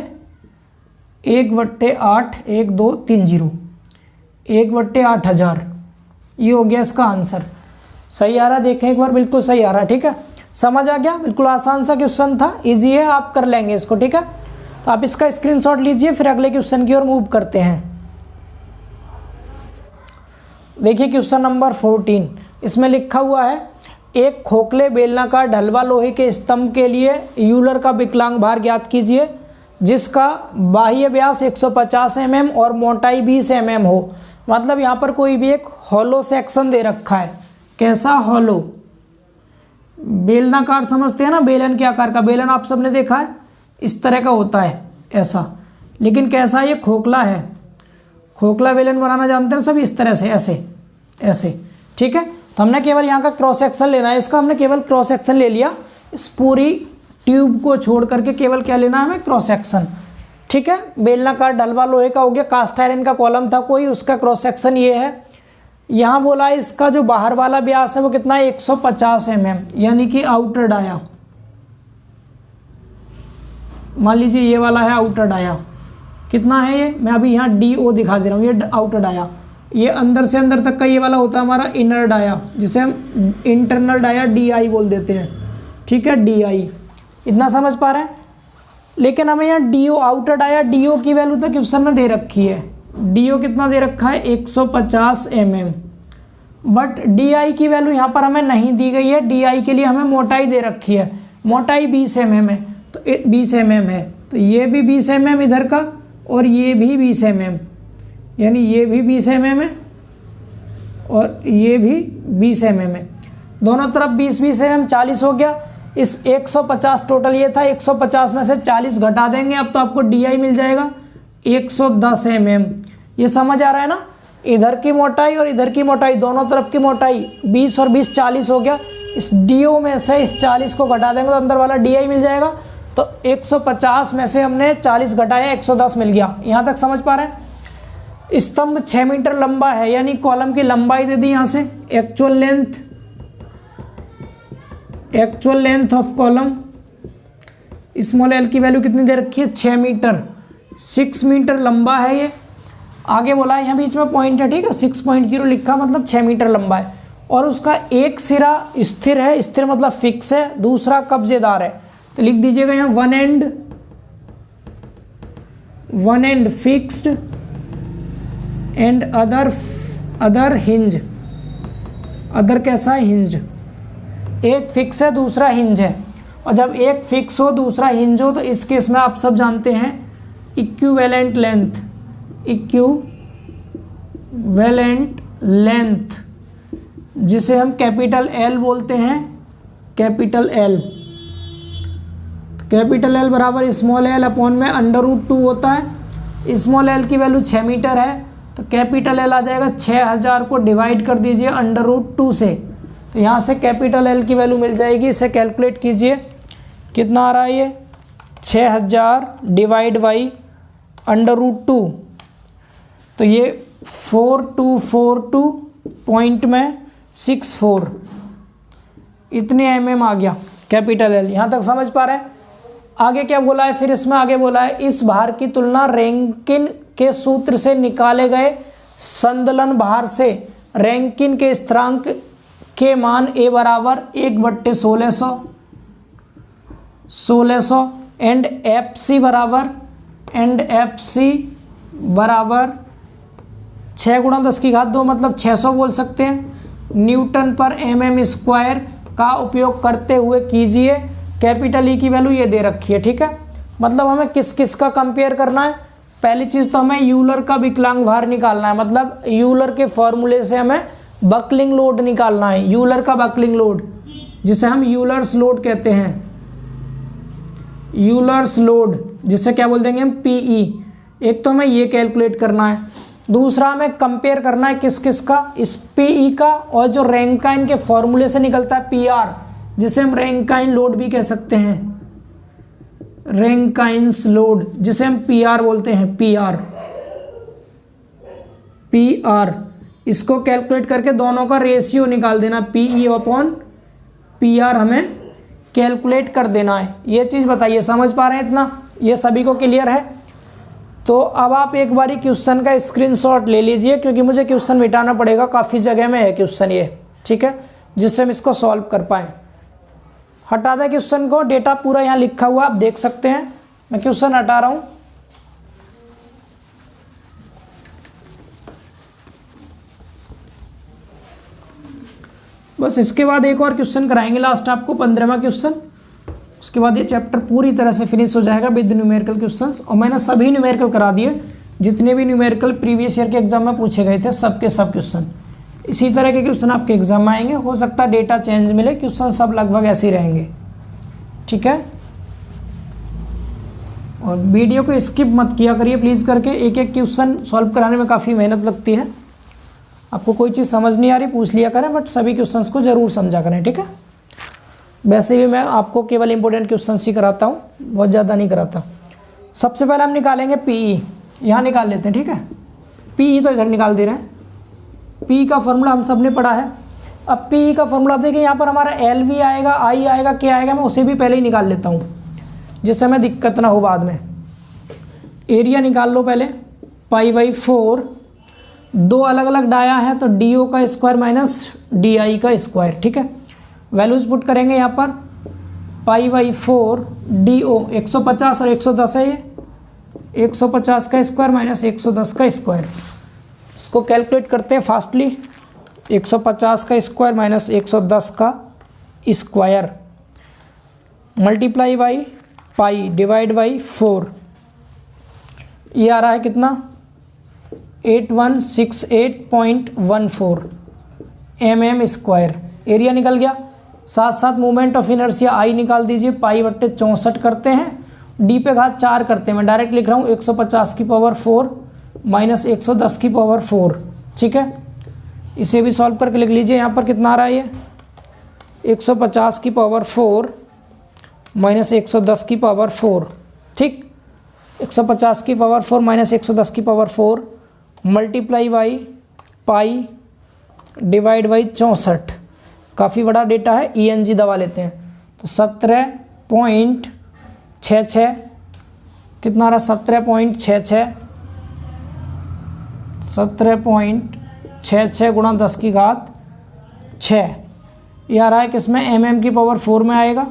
1/8, 1 2 3 0, 1/8000। ये हो गया इसका आंसर। सही आ रहा है, देखें एक बार, बिल्कुल सही आ रहा है। ठीक है, समझ आ गया, बिल्कुल आसान सा क्वेश्चन था, इजी है, आप कर लेंगे इसको। ठीक है, तो आप इसका स्क्रीनशॉट लीजिए, फिर अगले क्वेश्चन की ओर मूव करते हैं। देखिए क्वेश्चन नंबर 14, इसमें लिखा हुआ है एक खोखले बेलनाकार ढलवा लोहे के स्तंभ के लिए यूलर का विकलांग भार ज्ञात कीजिए जिसका बाह्य व्यास 150 mm और मोटाई 20 mm हो। मतलब यहाँ पर कोई भी एक हॉलो सेक्शन दे रखा है। कैसा हॉलो, बेलनाकार समझते हैं ना, बेलन के आकार का। बेलन आप सबने देखा है, इस तरह का होता है ऐसा, लेकिन कैसा ये खोखला है। खोखला बेलन बनाना जानते हैं सभी, इस तरह से, ऐसे ऐसे। ठीक है, तो हमने केवल यहाँ का क्रॉस सेक्शन लेना है, इसका हमने केवल क्रॉस सेक्शन ले लिया, इस पूरी ट्यूब को छोड़ करके केवल क्या लेना है हमें, क्रॉस सेक्शन। ठीक है, बेलनाकार ढलवा लोहे का हो गया, कास्ट आयरन का कॉलम था कोई, उसका क्रॉस सेक्शन ये है। यहाँ बोला है इसका जो बाहर वाला व्यास है वो कितना है, 150 mm, यानी कि आउटर डाया। मान लीजिए ये वाला है आउटर डाया, कितना है ये, मैं अभी यहाँ DO दिखा दे रहा हूँ, ये आउटर डाया। ये अंदर से अंदर तक का ये वाला होता है हमारा इनर डाया, जिसे हम इंटरनल डाया DI बोल देते हैं। ठीक है, DI, इतना समझ पा रहे हैं। लेकिन हमें यहाँ DO आउटर डाया, DO की वैल्यू तो क्वेश्चन में दे रखी है। DO कितना दे रखा है, 150 mm, बट DI की वैल्यू यहाँ पर हमें नहीं दी गई है। DI के लिए हमें मोटाई दे रखी है, मोटाई 20 mm है, तो 20 mm है, तो ये भी 20 mm इधर का, और ये भी 20 mm, यानी ये भी 20 mm है और ये भी 20 mm है। दोनों तरफ 20-20 mm, 40 हो गया। इस 150 टोटल ये था, 150 में से 40 घटा देंगे, अब तो आपको DI मिल जाएगा 110 mm। ये समझ आ रहा है ना, इधर की मोटाई और इधर की मोटाई, दोनों तरफ की मोटाई 20 और 20 40 हो गया। इस DO में से इस 40 को घटा देंगे तो अंदर वाला DI मिल जाएगा। तो 150 में से हमने 40 घटाया, 110 मिल गया। यहाँ तक समझ पा रहे हैं। स्तंभ 6 मीटर लंबा है, यानी कॉलम की लंबाई दे दी यहाँ से, actual length of column, small l की वैल्यू कितनी दे रखी है, 6 मीटर, 6 मीटर लंबा है ये। आगे बोला है, यहाँ बीच में पॉइंट है, ठीक है, 6.0 लिखा, मतलब 6 मीटर लंबा है। और उसका एक सिरा स्थिर है, स्थिर मतलब फिक्स है, दूसरा कब्जेदार है। तो लिख दीजिएगा यहाँ one and fixed and other hinge. Other कैसा है, हिंज्ड। एक फिक्स है, दूसरा हिंज है। और जब एक फिक्स हो दूसरा हिंज हो तो इस केस में आप सब जानते हैं इक्विवेलेंट लेंथ, जिसे हम कैपिटल L बोलते हैं, कैपिटल L बराबर स्मॉल l अपॉन में √2 होता है। स्मॉल l की वैल्यू 6 मीटर है, तो कैपिटल L आ जाएगा 6000 को डिवाइड कर दीजिए √2 से, तो यहाँ से कैपिटल L की वैल्यू मिल जाएगी। इसे कैलकुलेट कीजिए, कितना आ रहा है ये, 6000 डिवाइड बाई √2, तो ये 4242.64 इतने mm आ गया कैपिटल L। यहाँ तक समझ पा रहे हैं। आगे क्या बोला है, फिर इसमें आगे बोला है इस भार की तुलना रैंकिन के सूत्र से निकाले गए संदलन भार से रैंकिन के स्थिरांक के मान A बराबर 1/1600 एंड FC बराबर 6 × 10⁻², मतलब 600 बोल सकते हैं, न्यूटन पर mm² का उपयोग करते हुए कीजिए। कैपिटल E की वैल्यू ये दे रखी है, ठीक है। मतलब हमें किस किस का कंपेयर करना है। पहली चीज़ तो हमें यूलर का विकलांग भार निकालना है, मतलब यूलर के फॉर्मूले से हमें बकलिंग लोड निकालना है। यूलर का बकलिंग लोड, जिसे हम यूलर्स लोड कहते हैं, यूलर्स लोड, जिसे क्या बोल देंगे हम, PE। एक तो हमें ये कैलकुलेट करना है, दूसरा हमें कंपेयर करना है किस किस का, इस PE का और जो रैंकाइन के फॉर्मूले से निकलता है PR, जिसे हम रैंकाइन लोड भी कह सकते हैं, रैंकाइन्स लोड, जिसे हम पीआर बोलते हैं, पीआर, इसको कैलकुलेट करके दोनों का रेशियो निकाल देना, पीई अपॉन पीआर हमें कैलकुलेट कर देना है। ये चीज़ बताइए, समझ पा रहे हैं इतना? ये सभी को क्लियर है? तो अब आप एक बारी क्वेश्चन का स्क्रीनशॉट ले लीजिए, क्योंकि मुझे क्वेश्चन मिटाना पड़ेगा, काफ़ी जगह में है क्वेश्चन ये, ठीक है, जिससे हम इसको सॉल्व कर पाएँ। हटा दें क्वेश्चन को, डेटा पूरा यहाँ लिखा हुआ आप देख सकते हैं। मैं क्वेश्चन हटा रहा हूँ। बस इसके बाद एक और क्वेश्चन कराएंगे लास्ट आपको, 15वां क्वेश्चन। उसके बाद ये चैप्टर पूरी तरह से फिनिश हो जाएगा विद न्यूमेरिकल क्वेश्चंस। और मैंने सभी न्यूमेरिकल करा दिए, जितने भी न्यूमेरिकल प्रीवियस ईयर के एग्जाम में पूछे गए थे, सबके सब क्वेश्चन। इसी तरह के क्वेश्चन आपके एग्जाम में आएंगे। हो सकता है डेटा चेंज मिले, क्वेश्चन सब लगभग ऐसे ही रहेंगे, ठीक है। और वीडियो को स्किप मत किया करिए प्लीज़ करके, एक एक क्वेश्चन सॉल्व कराने में काफ़ी मेहनत लगती है। आपको कोई चीज़ समझ नहीं आ रही पूछ लिया करें, बट सभी क्वेश्चंस को ज़रूर समझा करें, ठीक है। वैसे भी मैं आपको केवल इंपॉर्टेंट क्वेश्चंस ही कराता हूँ, बहुत ज़्यादा नहीं कराता। सबसे पहले हम निकालेंगे पीई, यहाँ निकाल लेते हैं, ठीक है। पीई तो इधर निकाल दे रहे हैं। पी का फॉर्मूला हम सब ने पढ़ा है। अब पी का फॉर्मूला आप देखिए, यहाँ पर हमारा एल भी आएगा, आई आएगा, के आएगा, मैं उसे भी पहले ही निकाल लेता हूँ, जिससे हमें दिक्कत ना हो बाद में। एरिया निकाल लो पहले, π/4, दो अलग अलग डाया है तो डी ओ का स्क्वायर माइनस डी आई का स्क्वायर, ठीक है। वैल्यूज पुट करेंगे यहाँ पर, π/4 डी ओ 150 और 110 है, ये 150 का स्क्वायर माइनस 110 का स्क्वायर। इसको कैलकुलेट करते हैं फास्टली, 150 का स्क्वायर माइनस 110 का square multiply by pi divide by 4, ये आ रहा है कितना, 8168.14 mm स्क्वायर। एरिया निकल गया। साथ साथ मोमेंट ऑफ इनर्शिया आई निकाल दीजिए, π/64 करते हैं, डी पे घात 4 करते हैं। मैं डायरेक्ट लिख रहा हूँ 150 की पावर 4 माइनस 110 की पावर 4, ठीक है। इसे भी सॉल्व करके लिख लीजिए। यहाँ पर कितना आ रहा है ये, 150 की पावर 4 माइनस 110 की पावर 4, ठीक। 150 की पावर 4 माइनस 110 की power 4 multiply by pi divide by 64। काफ़ी बड़ा डेटा है, ENG दबा लेते हैं तो 17.66 कितना आ रहा, 17.66 17.66 गुणा 10 की घात 6, ये आ रहा है किसमें, mm की पावर 4 में आएगा,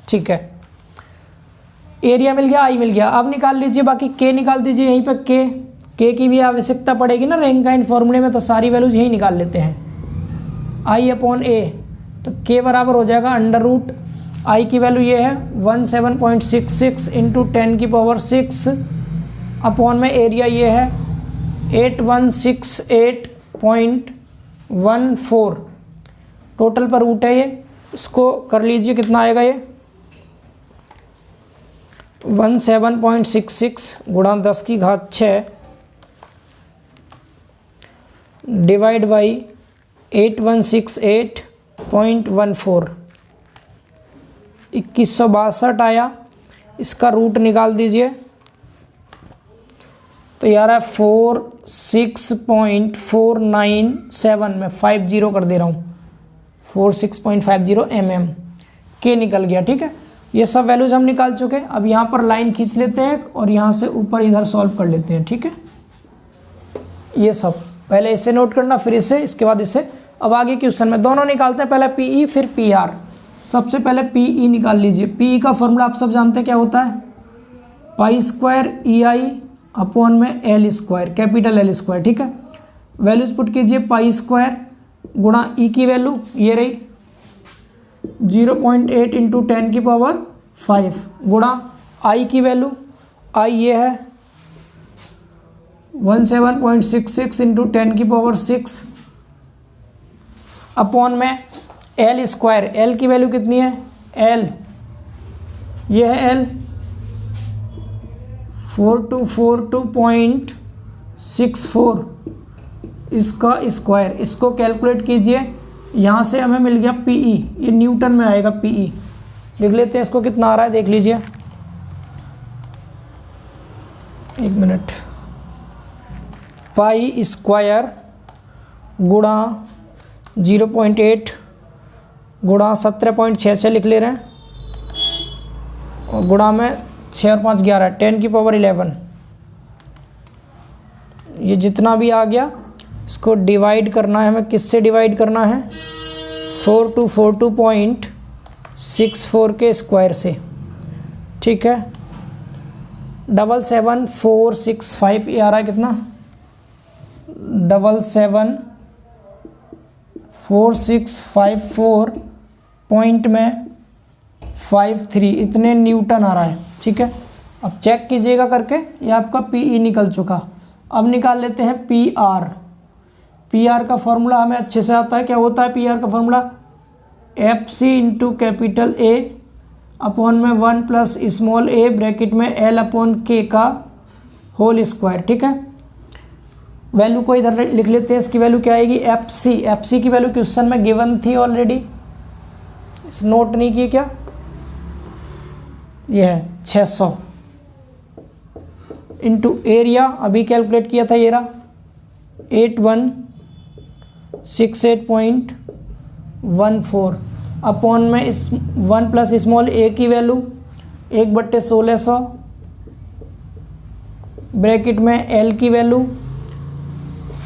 ठीक है। एरिया मिल गया, आई मिल गया। अब निकाल लीजिए बाकी, के निकाल दीजिए यहीं पे। के की भी आवश्यकता पड़ेगी ना रैंकाइन फॉर्मूले में, तो सारी वैल्यूज यही निकाल लेते हैं। I/A, तो के बराबर हो जाएगा अंडर रूट, आई की वैल्यू ये है 17.66 इंटू 10 की पावर 6 अपॉन में एरिया ये है 8168.14, टोटल पर रूट है ये। इसको कर लीजिए, कितना आएगा ये, 17.66 गुणा 10 की घात 6 डिवाइड बाई 8168.14, 2162 आया। इसका रूट निकाल दीजिए तो यार है 46.497 में 50 कर दे रहा हूँ, 46.50 mm के निकल गया, ठीक है। ये सब वैल्यूज हम निकाल चुके हैं। अब यहाँ पर लाइन खींच लेते हैं और यहाँ से ऊपर इधर सॉल्व कर लेते हैं, ठीक है। ये सब पहले इसे नोट करना, फिर इसे, इसके बाद इसे। अब आगे क्वेश्चन में दोनों निकालते हैं, पहले पीई फिर पीआर। सबसे पहले पीई निकाल लीजिए। पीई का फॉर्मूला आप सब जानते हैं क्या होता है, π² EI अपॉन में L square, capital L square, ठीक है। वैल्यूज पुट कीजिए, π² गुणा ई की वैल्यू ये रही 0.8 इंटू 10 की पावर 5 गुणा आई की वैल्यू, आई ये है 17.66 इंटू 10 की पावर 6 अपॉन में एल स्क्वायर। एल की वैल्यू कितनी है, एल ये है एल 4242.64, इसका स्क्वायर। इसको कैलकुलेट कीजिए, यहाँ से हमें मिल गया पीई, ये न्यूटन में आएगा पीई। लिख लेते हैं इसको, कितना आ रहा है देख लीजिए, एक मिनट, पाई स्क्वायर गुणा 0.8 गुणा 17.66 लिख ले रहे हैं, और गुणा में 6 और 5 11, 10⁻11। ये जितना भी आ गया इसको डिवाइड करना है हमें। किससे डिवाइड करना है? 4242.64 के स्क्वायर से। ठीक है, 77465 ये आ रहा है कितना? 77454 पॉइंट में 53 इतने न्यूटन आ रहा है। ठीक है, अब चेक कीजिएगा करके, ये आपका पीई निकल चुका। अब निकाल लेते हैं पीआर। पीआर का फॉर्मूला हमें अच्छे से आता है। क्या होता है पीआर का formula? FC into capital A upon में 1 प्लस स्मॉल ए ब्रैकेट में एल अपॉन के का होल स्क्वायर। ठीक है, वैल्यू को इधर लिख लेते हैं। इसकी वैल्यू क्या आएगी? एफसी। एफसी की वैल्यू क्वेश्चन में गिवन थी ऑलरेडी, इस नोट नहीं की क्या? ये है 600 इंटू एरिया, अभी कैलकुलेट किया था, ये रहा 8168.14 अपॉन में इस 1 प्लस स्मॉल ए की वैल्यू 1/1600 ब्रैकेट में एल की वैल्यू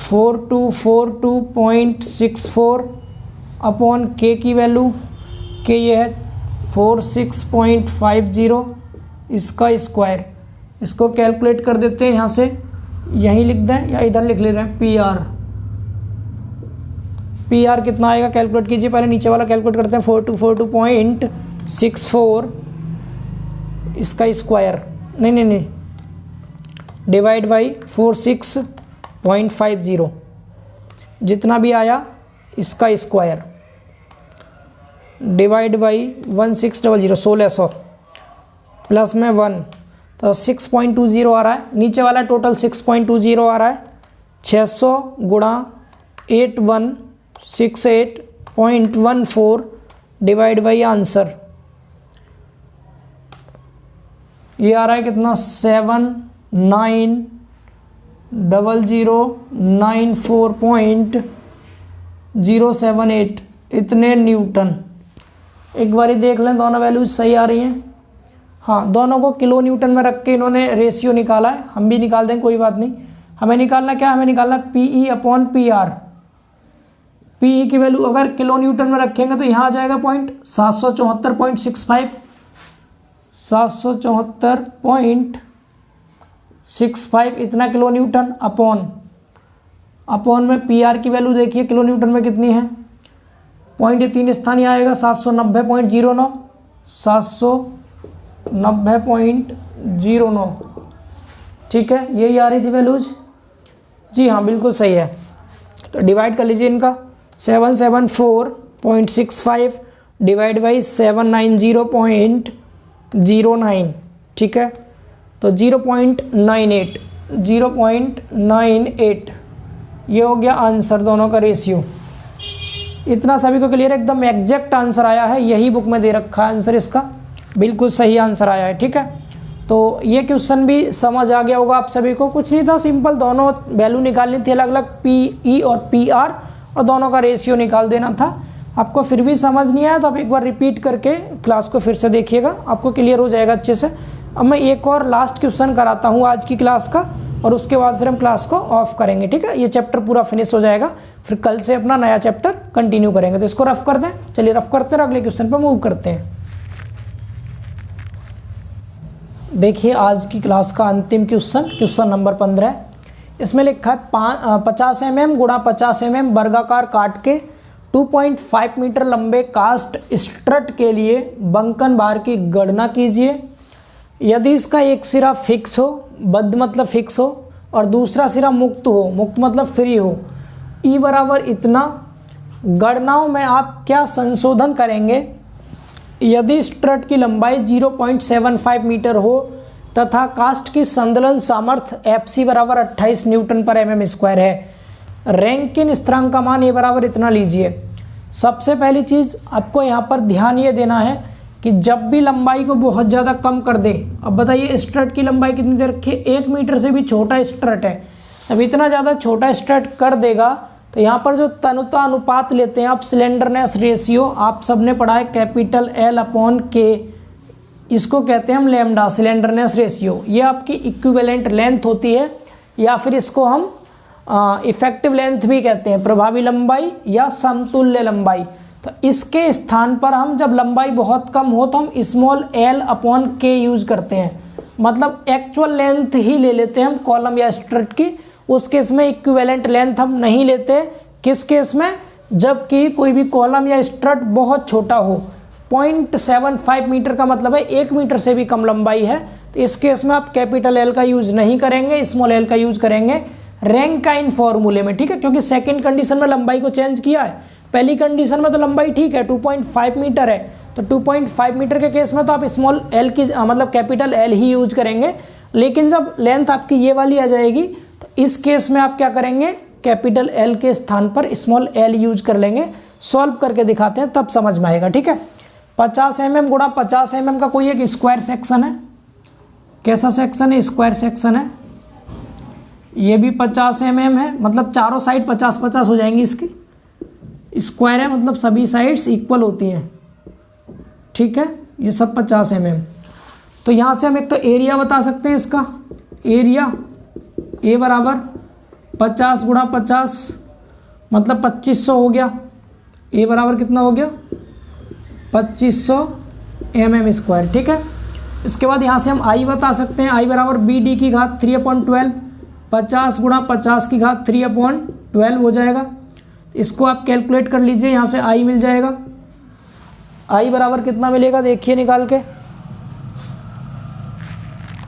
4242.64 अपॉन के की वैल्यू, के ये है 46.50, इसका स्क्वायर। इसको कैलकुलेट कर देते हैं यहाँ से, यहीं लिख दें या इधर लिख ले रहे हैं पीआर। पीआर कितना आएगा कैलकुलेट कीजिए, पहले नीचे वाला कैलकुलेट करते हैं। 4242.64 इसका स्क्वायर, नहीं, डिवाइड बाई 46.50 जितना भी आया इसका स्क्वायर, डिवाइड बाई 1600 1600 प्लस में 1 तो 6.20 आ रहा है। नीचे वाला टोटल 6.20 आ रहा है। 600 गुणा 8168.14 डिवाइड बाई आंसर, ये आ रहा है कितना? 790094.078 इतने न्यूटन। एक बारी देख लें दोनों वैल्यूज सही आ रही हैं। हाँ, दोनों को किलो न्यूटन में रख के इन्होंने रेशियो निकाला है, हम भी निकाल दें कोई बात नहीं। हमें निकालना क्या? हमें निकालना पीई अपॉन पीआर। पीई की वैल्यू अगर किलो न्यूटन में रखेंगे तो यहाँ आ जाएगा पॉइंट 774.65, 774.65 इतना किलो न्यूटन अपॉन में पीआर की वैल्यू देखिए किलो न्यूटन में कितनी है? पॉइंट ये 3 स्थान ही आएगा, 790.09, 790.09। ठीक है, यही आ रही थी वैल्यूज। जी हाँ, बिल्कुल सही है। तो डिवाइड कर लीजिए इनका, 774.65 डिवाइड बाई 790.09। ठीक है, तो 0.98 ये हो गया आंसर, दोनों का रेशियो। इतना सभी को क्लियर है? एकदम एग्जैक्ट आंसर आया है, यही बुक में दे रखा है आंसर, इसका बिल्कुल सही आंसर आया है। ठीक है, तो ये क्वेश्चन भी समझ आ गया होगा आप सभी को। कुछ नहीं था, सिंपल दोनों वैल्यू निकालनी थी अलग अलग, पीई और पीआर, और दोनों का रेशियो निकाल देना था। आपको फिर भी समझ नहीं आया तो आप एक बार रिपीट करके क्लास को फिर से देखिएगा, आपको क्लियर हो जाएगा अच्छे से। अब मैं एक और लास्ट क्वेश्चन कराता हूँ आज की क्लास का, और उसके बाद फिर हम क्लास को ऑफ करेंगे। ठीक है, ये चैप्टर पूरा फिनिश हो जाएगा, फिर कल से अपना नया चैप्टर कंटिन्यू करेंगे। तो इसको रफ कर दें, चलिए रफ करते हैं, अगले क्वेश्चन पर मूव करते हैं। देखिए आज की क्लास का अंतिम क्वेश्चन नंबर 15 है। इसमें लिखा है 50 mm गुणा 50 mm वर्गाकार काट के 2.5 मीटर लंबे कास्ट स्ट्रट के लिए बंकन बार की गणना कीजिए। यदि इसका एक सिरा फिक्स हो, बद्ध मतलब फिक्स हो, और दूसरा सिरा मुक्त हो, मुक्त मतलब फ्री हो, ई बराबर इतना, गणनाओं में आप क्या संशोधन करेंगे यदि स्ट्रट की लंबाई 0.75 मीटर हो तथा कास्ट की संदलन सामर्थ्य एफसी बराबर 28 न्यूटन पर mm स्क्वायर है। रैंकिन स्थिरांक का मान ये बराबर इतना लीजिए। सबसे पहली चीज़ आपको यहाँ पर ध्यान ये देना है कि जब भी लंबाई को बहुत ज़्यादा कम कर दे, अब बताइए स्ट्रट की लंबाई कितनी दे रखी है, 1 मीटर से भी छोटा स्ट्रट है, अब इतना ज़्यादा छोटा स्ट्रट कर देगा तो यहाँ पर जो तनुता अनुपात लेते हैं आप, स्लेंडरनेस रेशियो, आप सबने पढ़ा है कैपिटल L अपॉन K, इसको कहते हैं हम लैम्डा, स्लेंडरनेस रेशियो। ये आपकी इक्विवेलेंट लेंथ होती है, या फिर इसको हम इफेक्टिव लेंथ भी कहते हैं, प्रभावी लंबाई या समतुल्य लंबाई। तो इसके स्थान पर हम जब लंबाई बहुत कम हो तो हम small l upon k use करते हैं, मतलब एक्चुअल लेंथ ही ले लेते हैं हम कॉलम या स्ट्रट की। उस केस में इक्विवेलेंट लेंथ हम नहीं लेते। किस केस में? जबकि कोई भी कॉलम या स्ट्रट बहुत छोटा हो, 0.75 मीटर का मतलब है 1 मीटर से भी कम लंबाई है, तो इस केस में आप कैपिटल L का यूज नहीं करेंगे, स्मॉल l का यूज करेंगे रैंकाइन फॉर्मूले में, ठीक है। क्योंकि सेकंड कंडीशन में लंबाई को चेंज किया है, पहली कंडीशन में तो लंबाई ठीक है 2.5 मीटर है, तो 2.5 मीटर के केस में तो आप स्मॉल l की मतलब कैपिटल L ही यूज करेंगे। लेकिन जब लेंथ आपकी ये वाली आ जाएगी तो इस केस में आप क्या करेंगे, कैपिटल L के स्थान पर स्मॉल l यूज कर लेंगे। सॉल्व करके दिखाते हैं तब समझ में आएगा, ठीक है। 50 mm गुणा 50 mm का कोई एक स्क्वायर सेक्शन है, कैसा सेक्शन है, स्क्वायर सेक्शन है। ये भी 50 mm है, मतलब चारों साइड 50-50 हो जाएंगी इसकी, स्क्वायर है मतलब सभी साइड्स इक्वल होती हैं, ठीक है। ये सब 50 mm। तो यहाँ से हम एक तो एरिया बता सकते हैं इसका, एरिया ए बराबर 50 गुणा 50 मतलब 2500 हो गया, ए बराबर कितना हो गया 2500 mm स्क्वायर, ठीक है। इसके बाद यहाँ से हम आई बता सकते हैं, आई बराबर बी डी की घात 3/12, 50 गुणा 50 की घात 3/12 हो जाएगा। इसको आप कैलकुलेट कर लीजिए, यहाँ से आई मिल जाएगा, आई बराबर कितना मिलेगा देखिए निकाल के,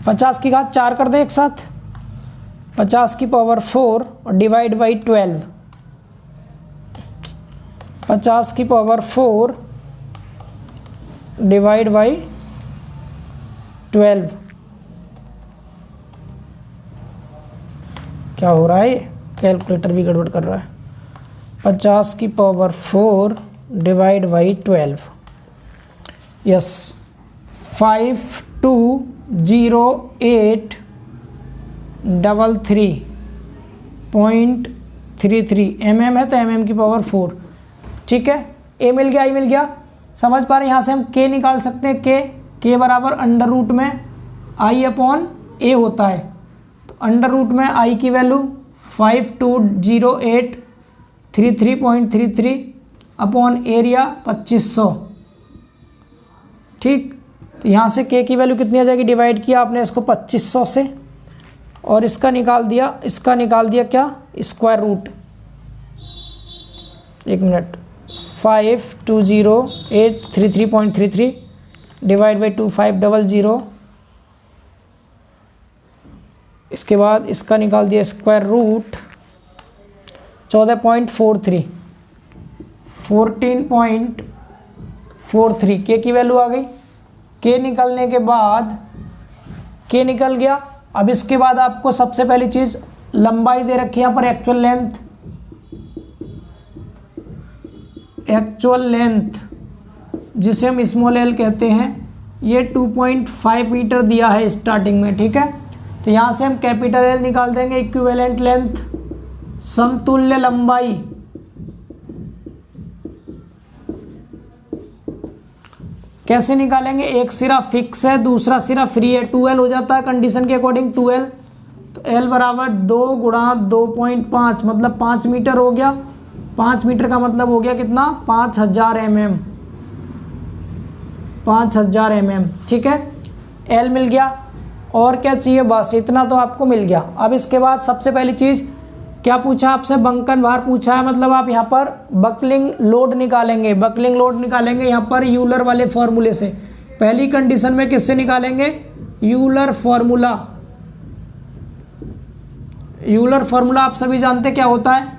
50 की घात 4 कर दें एक साथ, 50 की पावर 4 और डिवाइड बाई 12, 50 की पावर 4 डिवाइड बाई 12, क्या हो रहा है, कैलकुलेटर भी गड़बड़ कर रहा है। 50 की power 4 divide by 12, yes 520833.33 mm है तो mm की पावर 4, ठीक है। a मिल गया, i मिल गया, समझ पा रहे हैं। यहाँ से हम k निकाल सकते हैं, k बराबर अंडर रूट में i अपॉन a होता है, तो अंडर रूट में i की वैल्यू 520833.33 अपॉन एरिया 2500, ठीक। तो यहाँ से k की वैल्यू कितनी आ जाएगी, डिवाइड किया आपने इसको 2500 से और इसका निकाल दिया क्या, स्क्वायर रूट, एक मिनट, 520833.33 डिवाइड बाई 2500, इसके बाद इसका निकाल दिया स्क्वायर रूट 14.43 के की वैल्यू आ गई। के निकलने के बाद के निकल गया। अब इसके बाद आपको सबसे पहली चीज लंबाई दे रखी है यहाँ पर, एक्चुअल लेंथ जिसे हम स्मॉल एल कहते हैं, ये 2.5 मीटर दिया है स्टार्टिंग में, ठीक है। तो यहाँ से हम कैपिटल एल निकाल देंगे, इक्विवेलेंट लेंथ समतुल्य लंबाई, कैसे निकालेंगे, एक सिरा फिक्स है दूसरा सिरा फ्री है, 2L हो जाता है कंडीशन के अकॉर्डिंग 2L, तो L बराबर 2 गुणा 2.5 मतलब 5 मीटर हो गया, 5 मीटर का मतलब हो गया कितना 5000 mm, 5000 mm, ठीक है। L मिल गया, और क्या चाहिए, बस इतना तो आपको मिल गया। अब इसके बाद सबसे पहली चीज़ क्या पूछा आपसे, बंकन भार पूछा है, मतलब आप यहाँ पर बकलिंग लोड निकालेंगे, यहाँ पर यूलर वाले फॉर्मूले से। पहली कंडीशन में किससे निकालेंगे, यूलर फॉर्मूला आप सभी जानते क्या होता है,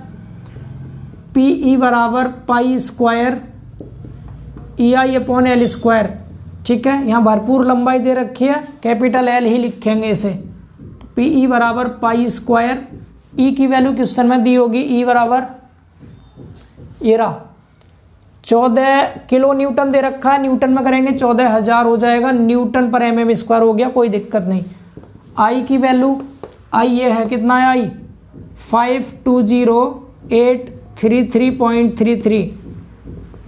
PE बराबर pi square EI upon L square, ठीक है। यहाँ भरपूर लंबाई दे रखी है, कैपिटल L ही लिखेंगे इसे, तो PE बराबर पाई स्क्वायर, E की वैल्यू क्वेश्चन में दी होगी, E बराबर ये रहा 14 किलो न्यूटन दे रखा है, न्यूटन में करेंगे 14,000 हो जाएगा, न्यूटन पर mm स्क्वायर हो गया, कोई दिक्कत नहीं। आई की वैल्यू, आई ये है कितना है, आई 520833.33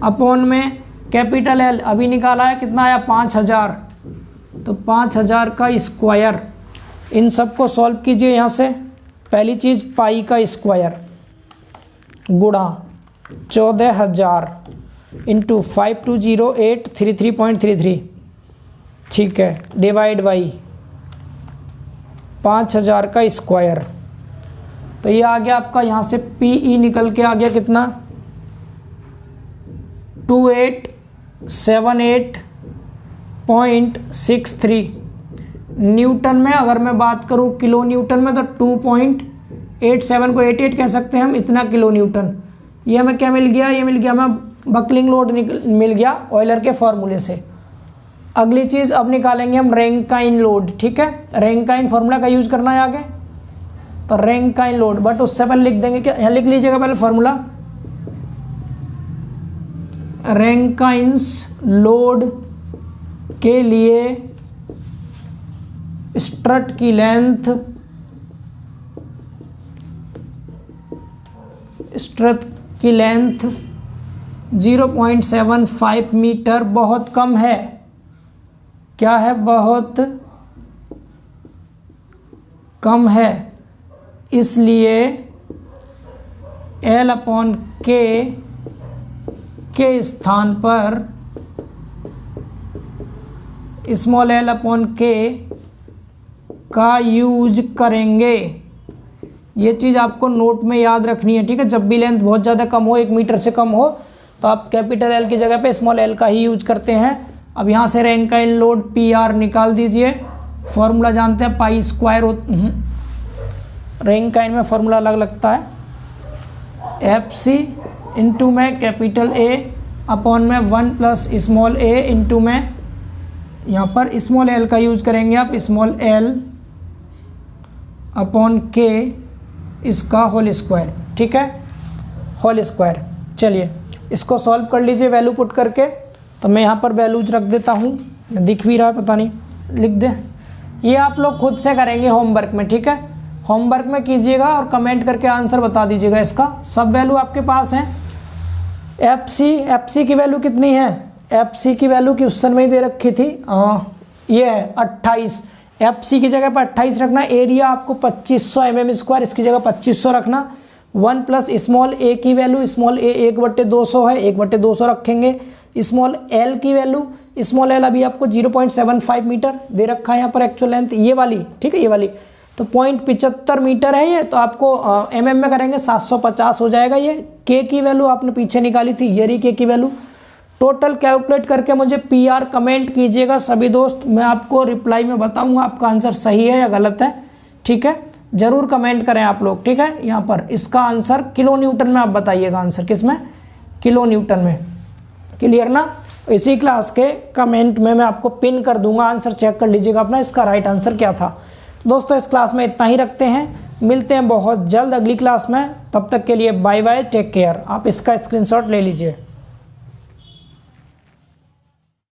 अपॉन में कैपिटल एल अभी निकाला है, कितना आया 5000, तो 5000 का स्क्वायर। इन सब को सॉल्व कीजिए यहाँ से। पहली चीज़ पाई का स्क्वायर गुणा 14,000 इंटू 520833.33, ठीक है, डिवाइड बाई 5000 का स्क्वायर। तो ये आ गया आपका, यहाँ से पीई निकल के आ गया कितना 2878.63 न्यूटन में। अगर मैं बात करूँ किलो न्यूटन में तो 2.87 को 88 कह सकते हैं हम, इतना किलो न्यूटन। ये हमें क्या मिल गया, ये मिल गया हमें बकलिंग लोड मिल गया ऑयलर के फॉर्मूले से। अगली चीज़ अब निकालेंगे हम रैंकाइन लोड, ठीक है। रैंकाइन फॉर्मूला का यूज करना है आगे, तो रैंकाइन लोड, बट उससे पहले लिख देंगे क्या, यहाँ लिख लीजिएगा पहले फॉर्मूला। रैंकाइंस लोड के लिए स्ट्रट की लेंथ, स्ट्रट की लेंथ 0.75 मीटर बहुत कम है। क्या है, बहुत कम है, इसलिए L अपॉन के स्थान पर स्मॉल l अपॉन के का यूज करेंगे। ये चीज़ आपको नोट में याद रखनी है, ठीक है। जब भी लेंथ बहुत ज़्यादा कम हो, 1 मीटर से कम हो, तो आप कैपिटल L की जगह पे स्मॉल l का ही यूज करते हैं। अब यहाँ से रैंकाइन लोड PR निकाल दीजिए, फॉर्मूला जानते हैं पाई स्क्वायर। रैंकाइन में फॉर्मूला अलग लगता है, FC इंटू में कैपिटल A अपॉन में 1 प्लस स्मॉल a इंटू में, यहाँ पर स्मॉल l का यूज करेंगे आप, स्मॉल l अपॉन k इसका होल स्क्वायर, ठीक है, होल स्क्वायर। चलिए इसको सॉल्व कर लीजिए वैल्यू पुट करके। तो मैं यहाँ पर वैल्यूज रख देता हूँ, दिख भी रहा है पता नहीं, लिख दे। ये आप लोग खुद से करेंगे होमवर्क में, ठीक है। होमवर्क में कीजिएगा और कमेंट करके आंसर बता दीजिएगा। इसका सब वैल्यू आपके पास है। एफसी की वैल्यू कितनी है, एफसी की वैल्यू की उस समय ही दे रखी थी, ये है 28। एफसी की जगह पर 28 रखना। एरिया आपको 2500 mm स्क्वायर, इसकी जगह 2500 रखना। 1 प्लस स्मॉल a की वैल्यू, स्मॉल a 1/200 है, 1/200 रखेंगे। स्मॉल l की वैल्यू, स्मॉल l अभी आपको 0.75 मीटर दे रखा है यहाँ पर एक्चुअल लेंथ, ये वाली, ठीक है, ये वाली। तो 0.75 मीटर है ये, तो आपको mm में करेंगे 750 हो जाएगा। ये k की वैल्यू आपने पीछे निकाली थी, ये रही k की वैल्यू। टोटल कैलकुलेट करके मुझे PR कमेंट कीजिएगा सभी दोस्त, मैं आपको रिप्लाई में बताऊंगा आपका आंसर सही है या गलत है, ठीक है। जरूर कमेंट करें आप लोग, ठीक है। यहाँ पर इसका आंसर किलो न्यूटन में आप बताइएगा, आंसर किस में, किलो न्यूटन में। क्लियर ना। इसी क्लास के कमेंट में मैं आपको पिन कर दूंगा, आंसर चेक कर लीजिएगा अपना, इसका राइट आंसर क्या था। दोस्तों इस क्लास में इतना ही रखते हैं, मिलते हैं बहुत जल्द अगली क्लास में। तब तक के लिए बाय बाय, टेक केयर। आप इसका स्क्रीनशॉट ले लीजिए।